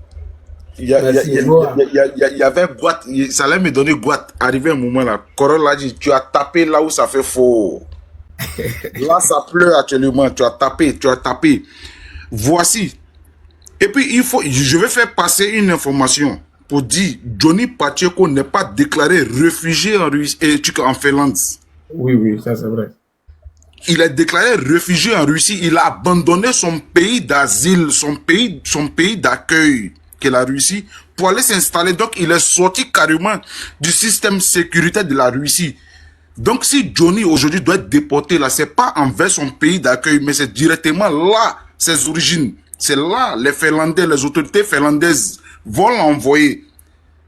Il Merci, moi. y avait Guat, ça allait me donner Guat. Arrivé un moment là, Koroladji, tu as tapé là où ça fait faux. Là, ça pleut actuellement. Tu as tapé. Voici. Et puis, je vais faire passer une information pour dire Johnny Pacheco n'est pas déclaré réfugié en Russie et en Finlande. Oui, ça c'est vrai. Il est déclaré réfugié en Russie. Il a abandonné son pays d'asile, son pays d'accueil, qui est la Russie, pour aller s'installer. Donc, il est sorti carrément du système sécuritaire de la Russie. Donc, si Johnny aujourd'hui doit être déporté là, c'est pas envers son pays d'accueil, mais c'est directement là, ses origines. C'est là, les Finlandais, les autorités finlandaises vont l'envoyer.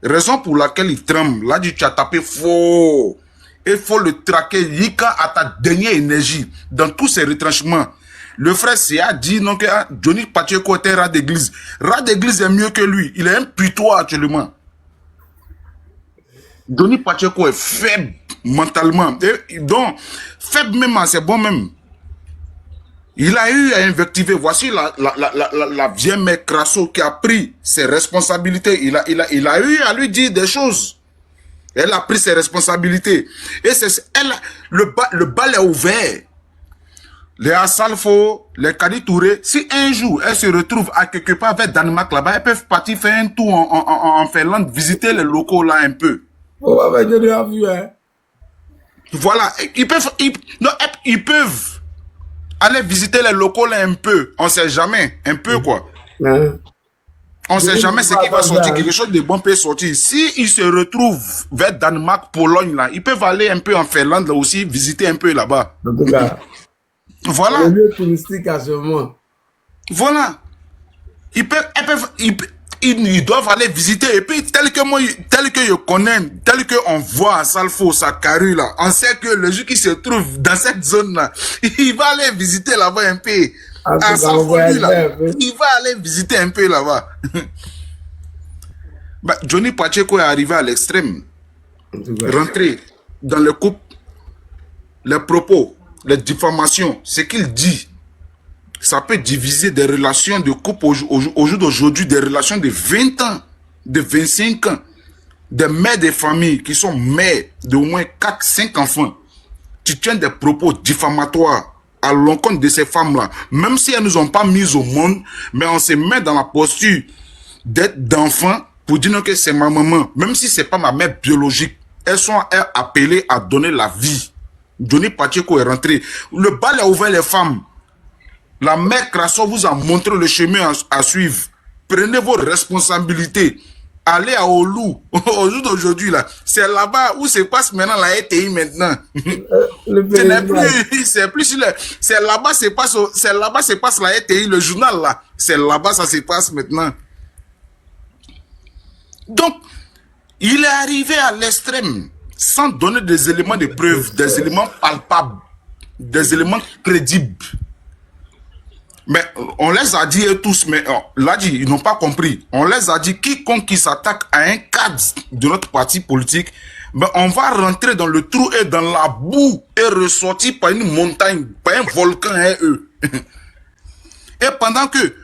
Raison pour laquelle il tremble. Là, tu as tapé faux. Il faut le traquer, Yika, à ta dernière énergie, dans tous ces retranchements. Le frère Sia dit non que Johnny Pacheco était rat d'église. Rat d'église est mieux que lui. Il est un putois actuellement. Johnny Pacheco est faible mentalement. Et donc, faible même, c'est bon même. Il a eu à invectiver. Voici la vieille mère Crasso qui a pris ses responsabilités. Il a eu à lui dire des choses. Elle a pris ses responsabilités. Et le bal est ouvert. Les Assalfo, les Kadi Touré, si un jour elles se retrouvent à quelque part vers Danemark là-bas, elles peuvent partir faire un tour en Finlande, visiter les locaux là un peu. Oh, bah, je l'ai vu, hein. Voilà, ils peuvent aller visiter les locaux là un peu. On sait jamais, un peu quoi. Hein? On ne sait jamais ce qui va sortir. Quelque chose de bon peut sortir. Si ils se retrouvent vers Danemark, Pologne, là, ils peuvent aller un peu en Finlande là aussi, visiter un peu là-bas. En tout cas, voilà. le lieu touristique à ce moment. Voilà. Ils doivent aller visiter. Et puis, tel que je connais, tel qu'on voit à Salfo, Sakaru, là, on sait que le jour qui se trouve dans cette zone-là, il va aller visiter là-bas un peu. À Salfo, lui, là, il va aller visiter un peu là-bas. Bah, Johnny Pacheco est arrivé à l'extrême. Rentrer dans le couple, les propos, les diffamations, ce qu'il dit, ça peut diviser des relations de couple au jour d'aujourd'hui, des relations de 20 ans, de 25 ans, des mères de famille qui sont mères d'au moins 4-5 enfants. Tu tiens des propos diffamatoires à l'encontre de ces femmes-là, même si elles ne nous ont pas mises au monde, mais on se met dans la posture d'être d'enfant pour dire que c'est ma maman, même si c'est pas ma mère biologique. Elles sont appelées à donner la vie. Johnny Pacheco est rentré. Le bal a ouvert les femmes. La mère Crasso vous a montré le chemin à suivre. Prenez vos responsabilités. Allez à Olu. Au jour d'aujourd'hui, là, c'est là-bas où se passe maintenant la RTI maintenant. C'est là-bas se passe la RTI, le journal là. C'est là-bas ça se passe maintenant. Donc, il est arrivé à l'extrême sans donner des éléments de preuve, des éléments palpables, des éléments crédibles. Mais on les a dit tous, mais là, ils n'ont pas compris. On les a dit, quiconque qui s'attaque à un cadre de notre parti politique, ben on va rentrer dans le trou et dans la boue et ressortir par une montagne, par un volcan, hein, eux. Et pendant que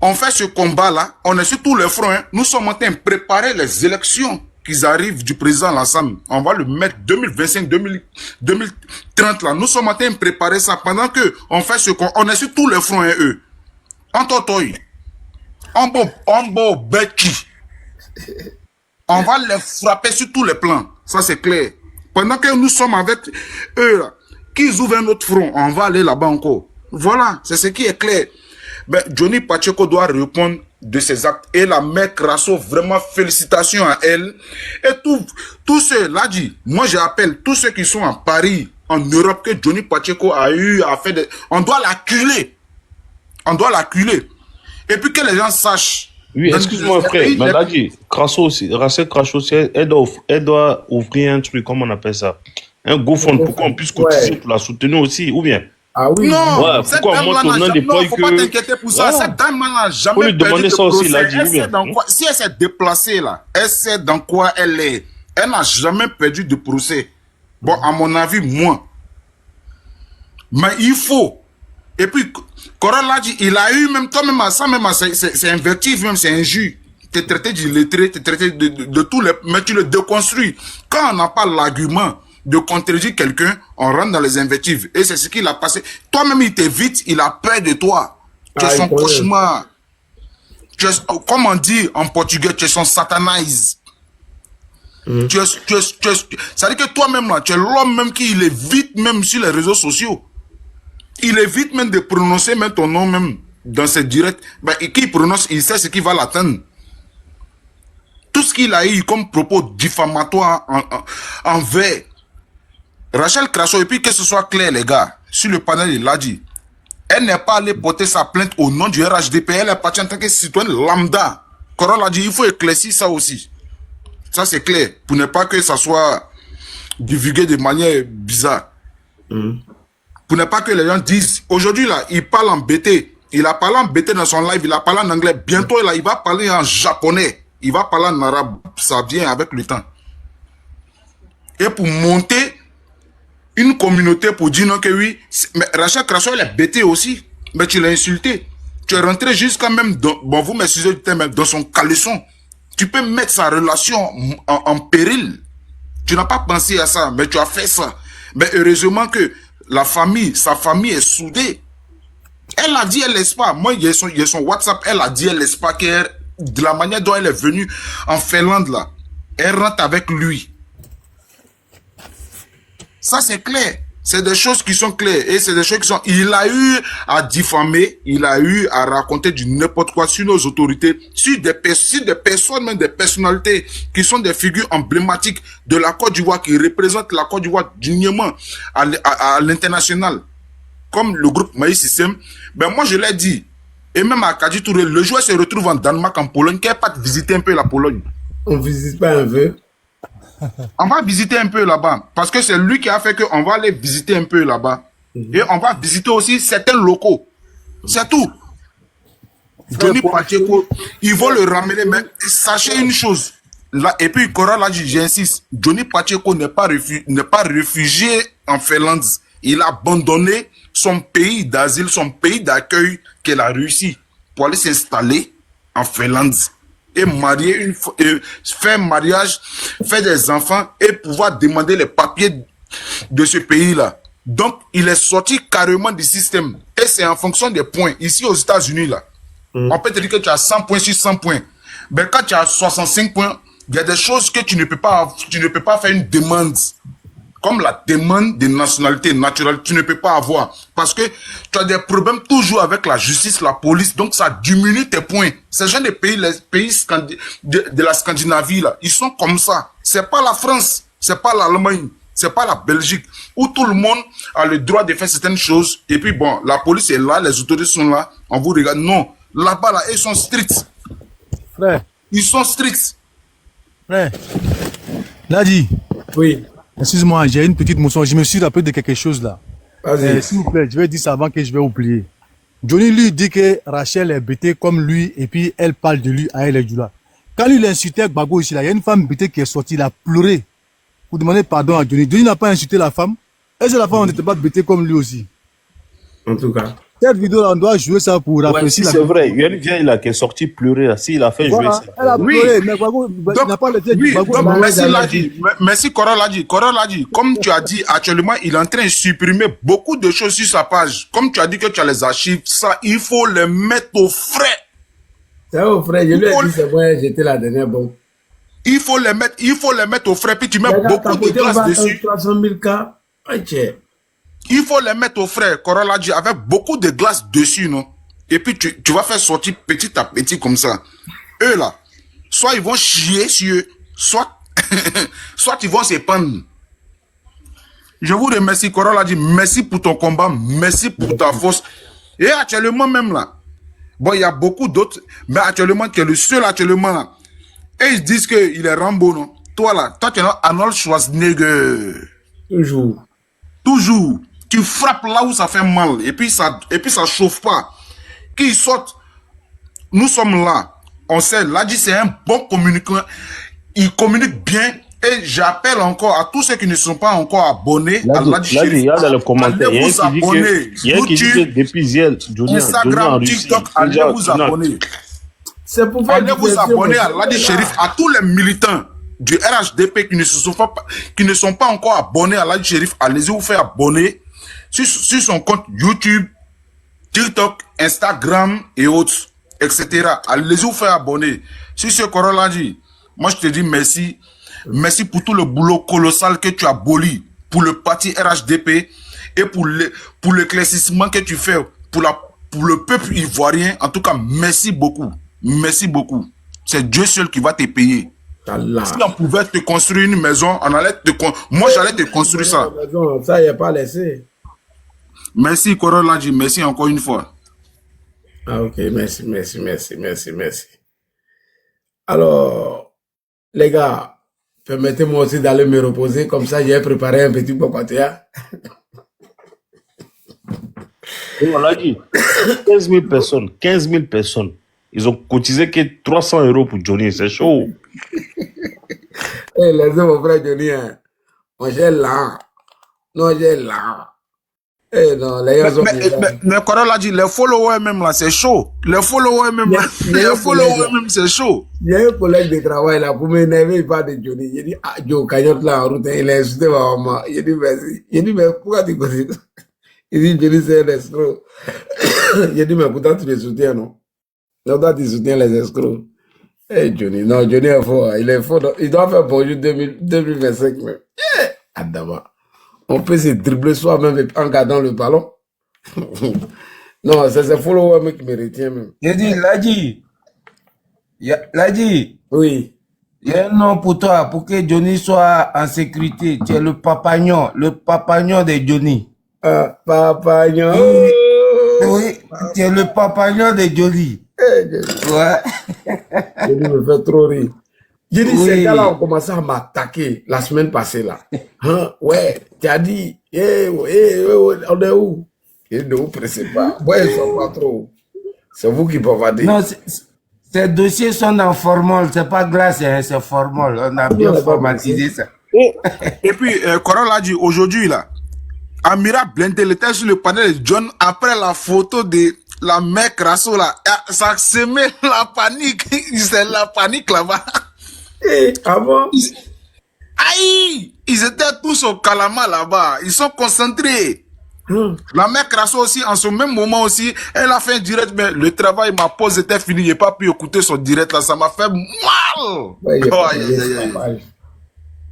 on fait ce combat-là, on est sur tous les fronts, hein, nous sommes en train de préparer les élections qui arrivent du président Lassane. On va le mettre 2025, 2030 là. Nous sommes en train de préparer ça pendant que on fait ce qu'on, on est sur tous les fronts, hein, eux. En totoy, en beau beki. On va les frapper sur tous les plans. Ça c'est clair. Pendant que nous sommes avec eux là, qu'ils ouvrent un autre front, on va aller là-bas encore. Voilà, c'est ce qui est clair. Ben, Johnny Pacheco doit répondre de ses actes. Et la mère Crasso, vraiment félicitations à elle. Et tous ceux, là dit, moi j'appelle tous ceux qui sont à Paris, en Europe, que Johnny Pacheco a eu à faire on doit l'acculer. On doit l'acculer. Et puis que les gens sachent. Oui, excuse-moi frère, mais là dit, Crasso aussi, Rachel Crasso aussi, elle doit ouvrir un truc, comment on appelle ça? Un GoFund pour qu'on puisse cotiser pour la soutenir aussi, ou bien? Ah oui. Non, ouais, pourquoi on monte au nom des points faut pas t'inquiéter pour ça. Cette dame n'a jamais faut lui demander perdu ça de aussi, procès. là, dit, Si elle s'est déplacée là, elle sait dans quoi elle est. Elle n'a jamais perdu de procès. Bon, à mon avis, moi. Mais il faut. Et puis, Cora l'a dit, il a eu même toi-même à ça, même c'est invectif, même c'est injure. T'es traité d'illettré, t'es traité de tous les... Mais tu le déconstruis. Quand on n'a pas l'argument de contredire quelqu'un, on rentre dans les invectives. Et c'est ce qu'il a passé. Toi-même, il t'évite, il a peur de toi. Tu es son cauchemar. Comme on dit en portugais, tu es son satanise. Ça veut dire que toi-même, là, tu es l'homme même qui il évite même sur les réseaux sociaux. Il évite même de prononcer même ton nom même dans ses directs. Ben, qui prononce, il sait ce qui va l'atteindre. Tout ce qu'il a eu comme propos diffamatoires envers Rachel Crasso, et puis que ce soit clair, les gars, sur le panel, il l'a dit. Elle n'est pas allée porter sa plainte au nom du RHDP, elle est partie en tant que citoyenne lambda. Corolla a dit, il faut éclaircir ça aussi. Ça, c'est clair, pour ne pas que ça soit divulgué de manière bizarre. Pour ne pas que les gens disent, aujourd'hui, là, il parle en BT. Il a parlé en BT dans son live, il a parlé en anglais. Bientôt, là, il va parler en japonais. Il va parler en arabe. Ça vient avec le temps. Et pour monter une communauté pour dire non que oui, mais Rachel Crasso, elle est bêtée aussi. Mais tu l'as insulté. Tu es rentré jusqu'à même, bon, vous m'excusez du terme, dans son caleçon. Tu peux mettre sa relation en péril. Tu n'as pas pensé à ça, mais tu as fait ça. Mais heureusement que sa famille est soudée. Elle a dit, elle laisse pas. Moi, il y a son WhatsApp, elle a dit, elle laisse pas de la manière dont elle est venue en Finlande, là. Elle rentre avec lui. Ça, c'est clair. C'est des choses qui sont claires. Et c'est des choses qui sont... Il a eu à diffamer, il a eu à raconter du n'importe quoi sur nos autorités, sur des personnes, même des personnalités qui sont des figures emblématiques de la Côte d'Ivoire, qui représentent la Côte d'Ivoire dignement à l'international. Comme le groupe Maïs System. Ben, moi, je l'ai dit. Et même à Kadi Touré, le joueur se retrouve en Danemark, en Pologne, qui n'a pas visité un peu la Pologne. On ne visite pas un peu. On va visiter un peu là-bas. Parce que c'est lui qui a fait qu'on va aller visiter un peu là-bas. Et on va visiter aussi certains locaux. C'est tout. Johnny Pacheco, ils vont le ramener. Mais sachez une chose. Là, et puis, Cora l'a dit, j'insiste. Johnny Pacheco n'est pas réfugié en Finlande. Il a abandonné son pays d'asile, son pays d'accueil qu'elle a réussi pour aller s'installer en Finlande. Et marier faire mariage, faire des enfants et pouvoir demander les papiers de ce pays-là. Donc, il est sorti carrément du système. Et c'est en fonction des points. Ici, aux États-Unis, là, on peut te dire que tu as 100 points sur 100 points. Mais quand tu as 65 points, il y a des choses que tu ne peux pas faire une demande. Comme la demande de nationalité naturelle, tu ne peux pas avoir. Parce que tu as des problèmes toujours avec la justice, la police, donc ça diminue tes points. Ces gens des pays, les pays de la Scandinavie, là, ils sont comme ça. C'est pas la France, c'est pas l'Allemagne, c'est pas la Belgique, où tout le monde a le droit de faire certaines choses. Et puis bon, la police est là, les autorités sont là, on vous regarde. Non, là-bas, là, ils sont stricts. Frère. Ils sont stricts. Frère. Nadi. Oui. Excuse-moi, j'ai une petite motion. Je me suis rappelé de quelque chose là. S'il vous plaît, je vais dire ça avant que je vais oublier. Johnny lui dit que Rachel est bêtée comme lui et puis elle parle de lui à elle et Djoula. Quand lui l'insultait Bago ici là, il y a une femme bêtée qui est sortie, il a pleuré pour demander pardon à Johnny. Johnny n'a pas insulté la femme. Est-ce que la femme n'était pas bêtée comme lui aussi? En tout cas. Cette vidéo là, on doit jouer ça pour apprécier si c'est vrai, il y a une vieille là qui est sortie pleurer là. Si il a fait jouer ça. Elle a pleuré, mais Bago n'a pas le oui, donc, merci Cora l'a dit. Cora l'a dit. Comme tu as dit, actuellement, il est en train de supprimer beaucoup de choses sur sa page. Comme tu as dit que tu as les archives, ça, il faut les mettre au frais. C'est au frais, je lui ai dit, c'est vrai, j'étais la dernière bombe. Il faut les mettre au frais, puis tu mets beaucoup de glace dessus. 300 000 cas. Il faut les mettre au frais, Cora l'a dit, avec beaucoup de glace dessus, non? et puis tu vas faire sortir petit à petit comme ça. Eux là, soit ils vont chier sur eux, soit, soit ils vont se pendre. Je vous remercie, Corolla dit merci pour ton combat, merci pour ta force. Et actuellement même là, bon, il y a beaucoup d'autres, mais actuellement, tu es le seul actuellement là. Et ils disent qu'il est Rambo, non? Toi là, toi tu es Arnold Schwarzenegger. Toujours. Toujours. Tu frappes là où ça fait mal, et puis ça chauffe pas. Qu'ils sortent, nous sommes là. On sait, Ladji c'est un bon communicant. Il communique bien. Et j'appelle encore à tous ceux qui ne sont pas encore abonnés à Ladji Sherif. Il y a dans les commentaires, allez vous abonner. Il y a qui dit que depuis hier, Instagram, TikTok, allez vous abonner. C'est pour faire allez vous abonner à Ladji Sherif, à tous les militants du RHDP qui ne sont pas encore abonnés à Ladji Sherif. Allez-y vous faire abonner sur son compte YouTube, TikTok, Instagram et autres, etc. Allez-y vous faire abonner. Si ce Corolla dit, moi je te dis merci. Merci pour tout le boulot colossal que tu as aboli pour le parti RHDP et pour l'éclaircissement que tu fais pour le peuple ivoirien. En tout cas, merci beaucoup. Merci beaucoup. C'est Dieu seul qui va te payer. Allah. Si on pouvait te construire une maison, moi j'allais te construire ça. Ça, il n'y a pas laissé. Merci, Corolla, merci encore une fois. Ah, ok, merci. Alors, les gars, permettez-moi aussi d'aller me reposer, comme ça j'ai préparé un petit bocatea. On l'a dit, 15 000 personnes. Ils ont cotisé que 300 € pour Johnny, c'est chaud. Eh, laissez mon frère Johnny, hein. Moi j'ai là. Non, j'ai là. Eh non, les gars mais Corolla dit, les followers même là, c'est chaud. Les followers même là, c'est chaud. Il y a un collègue de travail là, pour m'énerver, il parle de Johnny. Il dit, ah, Joe, cagnotte là en route, il a insulté ma maman. Il dit, merci. Il dit, mais pourquoi tu connais ça? Il dit, Johnny, c'est un escroc. Il dit, mais pourtant tu les soutiens, non? Non, toi tu soutiens les escrocs. Eh, Johnny, non, Johnny est fort. Il est fort. Il doit faire bonjour 2025 même. Adama. On peut se dribbler soi-même en gardant le ballon. Non, c'est ce follower qui me retient même. J'ai dit, Ladji. Oui. Il y a un nom pour toi, pour que Johnny soit en sécurité. Tu es le papagnon de Johnny. Papagnon. Oui, tu es le papagnon de Johnny. Ouais. Johnny me fait trop rire. J'ai dit, ces gars-là ont commencé à m'attaquer la semaine passée là. Hein? Ouais, tu as dit, on est où? Et ne vous pressez pas. Ouais, ils sont pas trop. C'est vous qui bavardez. Non, ces dossiers sont dans formol, c'est pas glace, hein, c'est formol. On a bien formatisé ça. Et puis, Corolla dit, aujourd'hui là, Amira Blendel était sur le panel de John après la photo de la mère Crasso là. Ça semé la panique. C'est la panique là-bas. Ah bon? Aïe! Ils étaient tous au Kalama là-bas. Ils sont concentrés. La mère Crasso aussi, en ce même moment aussi, elle a fait un direct, mais le travail, ma pause était finie. J'ai pas pu écouter son direct là. Ça m'a fait mal. Ouais,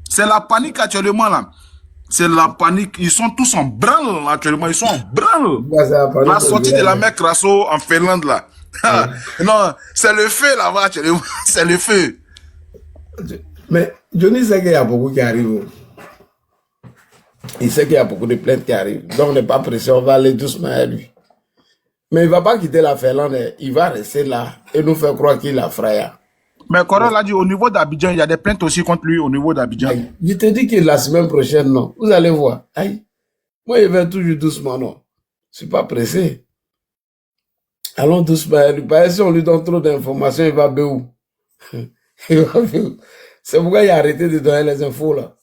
c'est la panique actuellement là. C'est la panique. Ils sont tous en branle actuellement. Ils sont en branle. La sortie de la mère Crasso en Finlande là. Non, c'est le feu là-bas actuellement. C'est le feu. Mais Johnny sait qu'il y a beaucoup qui arrivent. Il sait qu'il y a beaucoup de plaintes qui arrivent. Donc, on n'est pas pressé, on va aller doucement à lui. Mais il ne va pas quitter la Finlande. Il va rester là et nous faire croire qu'il a frère. Mais Corolla a dit, au niveau d'Abidjan, il y a des plaintes aussi contre lui au niveau d'Abidjan. Je te dis que la semaine prochaine, non. Vous allez voir. Aïe. Moi, il va toujours doucement, non. Je ne suis pas pressé. Allons doucement à lui. Parce que si on lui donne trop d'informations, il va béou. C'est pourquoi il a arrêté de donner les infos là.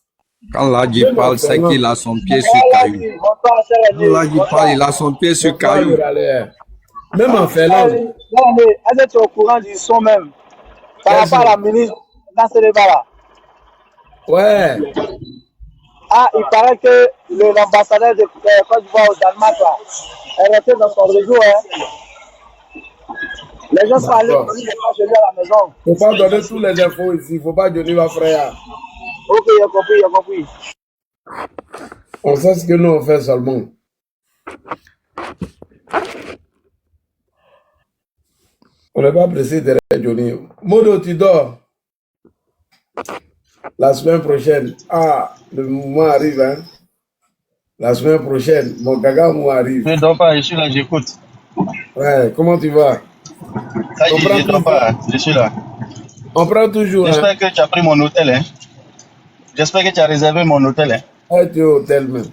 Quand Ladji parle, c'est qu'il a son pied sur caillou. Quand Ladji parle, il a son pied sur caillou. Même en Finlande. Non, mais est-ce que tu es au courant du son même par rapport à la ministre Nasserevara? Ouais. Ah, il paraît que l'ambassadeur de Côte d'Ivoire au Danemark là, est resté dans son réseau. Hein. Les gens sont allés chez lui à la maison. Il ne faut pas donner tous les infos ici. Il ne faut pas donner ma frère. Ok, il a compris. On sait ce que nous on fait seulement. On n'est pas pressé derrière Johnny. Modo, tu dors. La semaine prochaine. Ah, le moment arrive, hein. La semaine prochaine, mon gaga arrive. Je ne dors pas, je suis là, j'écoute. Ouais, comment tu vas? Ça y est, je ne dors pas, je suis là. On prend toujours. J'espère que tu as pris mon hôtel, hein. J'espère que tu as réservé mon hôtel, hein. Ah, tu es au hôtel même.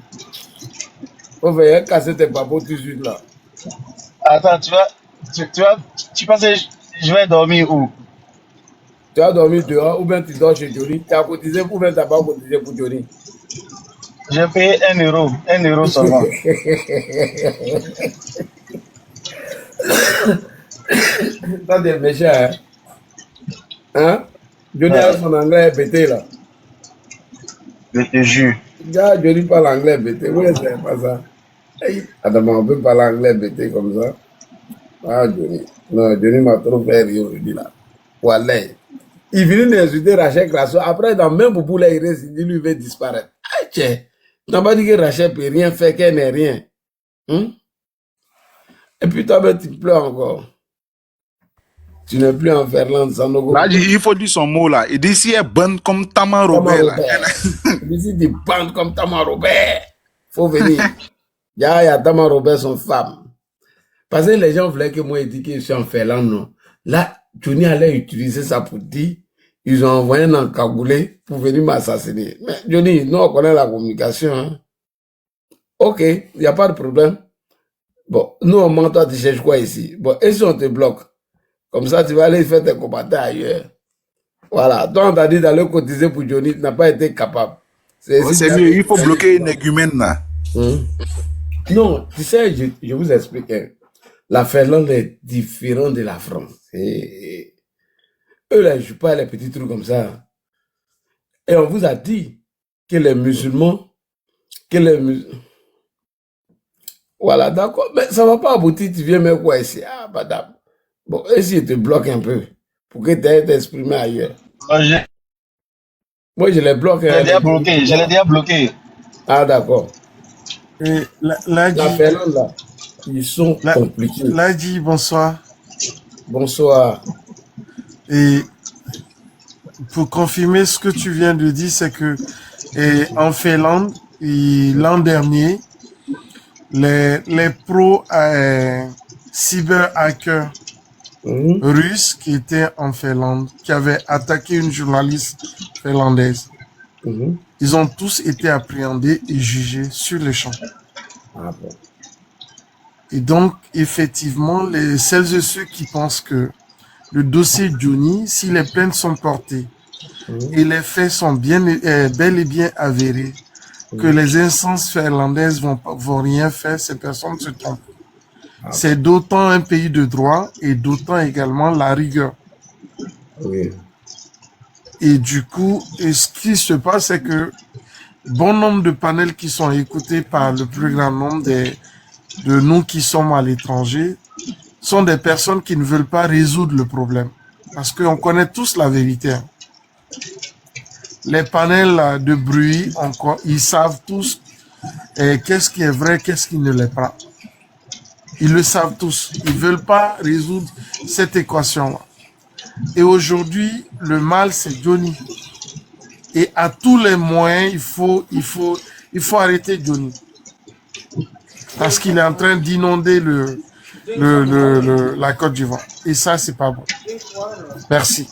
On va casser tes papots tout de suite là. Attends, tu penses que je vais dormir où? Tu as dormi dehors ou bien tu dors chez Johnny? Tu as cotisé ou bien tu n'as pas cotisé pour Johnny? J'ai payé 1 euro seulement. Ça, c'est méchant, hein? Hein? Johnny a son anglais pété là. Je te jure. Johnny parle anglais pété. Oui, c'est pas ça. Hey, attends, on peut parler anglais pété comme ça. Ah, Johnny. Non, Johnny m'a trop fait rire aujourd'hui là. Voilà. Il vient d'insulter Rachel Grasso. Après, dans le même bout là, il reste, il dit lui veut disparaître. Ah, tiens. Tu n'as pas dit que Rachel ne peut rien faire, qu'elle n'est rien. Et puis toi, ben, tu pleures encore. Tu n'es plus en Ferland sans nos. Là, il faut dire son mot là. Il dit si elle est bonne comme Tama Robert. Là. Il dit si tu es bonne comme Tama Robert. Faut venir. Il y a Tama Robert, son femme. Parce que les gens voulaient que moi, ils disent que je suis en Ferland, non. Là, Johnny allait utiliser ça pour dire, ils ont envoyé un encagoulé pour venir m'assassiner. Mais Johnny, nous, on connaît la communication. Hein. Ok, il n'y a pas de problème. Bon, nous, on ment, toi, tu cherches quoi ici? Bon, et si on te bloque? Comme ça, tu vas aller faire tes combattants ailleurs. Voilà. Toi, on t'a dit d'aller cotiser pour Johnny, tu n'as pas été capable. C'est mieux, il faut bloquer une égumène là. Non, tu sais, je vous explique. Hein. La Finlande est différente de la France. Et eux, là, ils ne jouent pas les petits trucs comme ça. Et on vous a dit que les musulmans, Voilà, d'accord. Mais ça ne va pas aboutir, tu viens mettre quoi ici? Ah, madame. Bon, et si je te bloque un peu pour que tu ailles t'exprimer ailleurs? Moi, je les bloque. Je l'ai déjà bloqué. Ah, d'accord. Et la Finlande, là, ils sont compliqués. Ladi, bonsoir. Bonsoir. Et pour confirmer ce que tu viens de dire, c'est que en Finlande, l'an dernier, les pros cyber-hackers russes qui étaient en Finlande, qui avaient attaqué une journaliste finlandaise, ils ont tous été appréhendés et jugés sur le champ. Ah bon. Et donc, effectivement, celles et ceux qui pensent que le dossier Johnny, si les plaintes sont portées et les faits sont bel et bien avérés, que les instances finlandaises vont rien faire, ces personnes se trompent. C'est d'autant un pays de droit et d'autant également la rigueur. Oui. Et du coup, ce qui se passe, c'est que bon nombre de panels qui sont écoutés par le plus grand nombre de nous qui sommes à l'étranger sont des personnes qui ne veulent pas résoudre le problème. Parce qu'on connaît tous la vérité. Les panels de bruit, ils savent tous qu'est-ce qui est vrai, qu'est-ce qui ne l'est pas. Ils le savent tous. Ils ne veulent pas résoudre cette équation-là. Et aujourd'hui, le mal, c'est Johnny. Et à tous les moyens, il faut arrêter Johnny. Parce qu'il est en train d'inonder la Côte d'Ivoire. Et ça, c'est pas bon. Merci.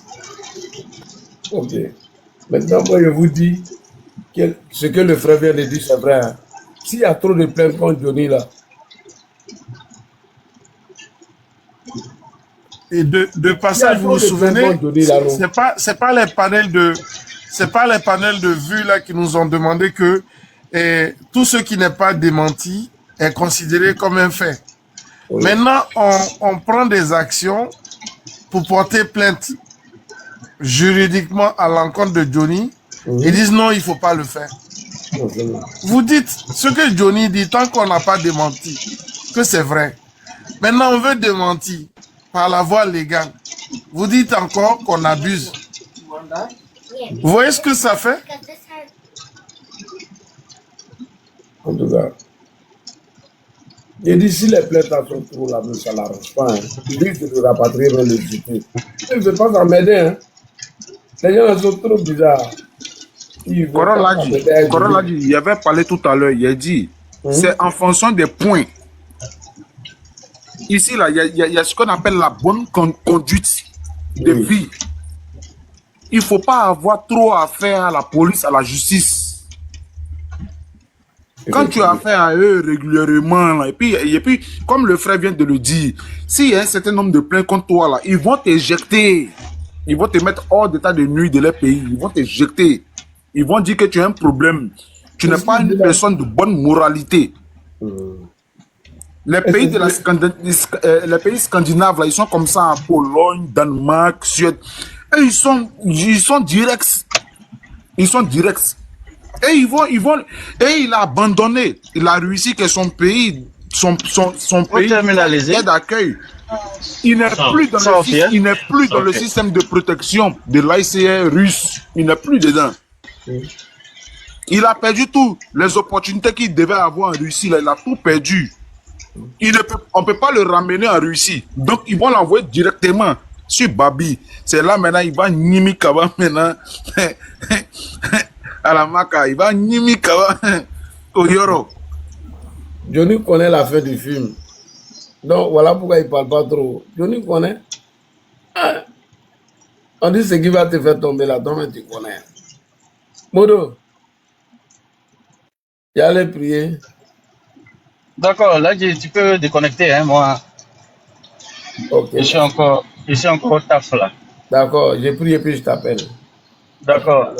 Ok. Maintenant, moi, je vous dis que ce que le frère vient de dire, c'est vrai. Hein. S'il y a trop de plaintes contre Johnny, là. Et de passage, vous vous souvenez, c'est pas les panels de vue là qui nous ont demandé que tout ce qui n'est pas démenti est considéré comme un fait. Oui. Maintenant, on prend des actions pour porter plainte juridiquement à l'encontre de Johnny. Ils disent non, il ne faut pas le faire. Vous dites ce que Johnny dit tant qu'on n'a pas démenti, que c'est vrai. Maintenant, on veut démentir par la voie légale. Vous dites encore qu'on abuse. Vous voyez ce que ça fait? En tout cas. J'ai dit, si les plaintes sont trop là, mais ça n'arrange pas. Hein. Il dit que de rapatrier dans le cité. Il ne veut pas s'emmerder. Hein. Les gens sont trop bizarres. Corolla dit, il avait parlé tout à l'heure, il a dit, c'est en fonction des points. Ici, là, il y a ce qu'on appelle la bonne conduite de vie. Il ne faut pas avoir trop affaire à la police, à la justice. Quand tu as affaire à eux régulièrement, là, et puis, comme le frère vient de le dire, s'il y a un certain nombre de plaintes contre toi, là, ils vont t'éjecter. Ils vont te mettre hors d'état de nuit de leur pays. Ils vont t'éjecter. Ils vont dire que tu as un problème. Tu n'es pas une personne de bonne moralité. Les pays, les pays scandinaves, là, ils sont comme ça en Pologne, Danemark, Suède. Et ils sont directs. Ils sont directs. Et et il a abandonné. Il a réussi que son pays, son pays d'accueil. Il n'est plus dans le système de protection de l'ICR russe. Il n'est plus dedans. Il a perdu tout. Les opportunités qu'il devait avoir en Russie, là, il a tout perdu. On ne peut pas le ramener en Russie. Donc, ils vont l'envoyer directement sur Babi. C'est là maintenant, il va Nimikawa maintenant. À la Maka, il va Nimikawa au Yoro. Johnny connaît la fin du film. Donc, voilà pourquoi il ne parle pas trop. Johnny connaît. On dit ce qui va te faire tomber là-dedans, mais tu connais. Modo, il allait prier. D'accord, là, tu peux déconnecter, hein, moi. Ok. Je suis encore au taf, là. D'accord, j'ai prié puis je t'appelle. D'accord.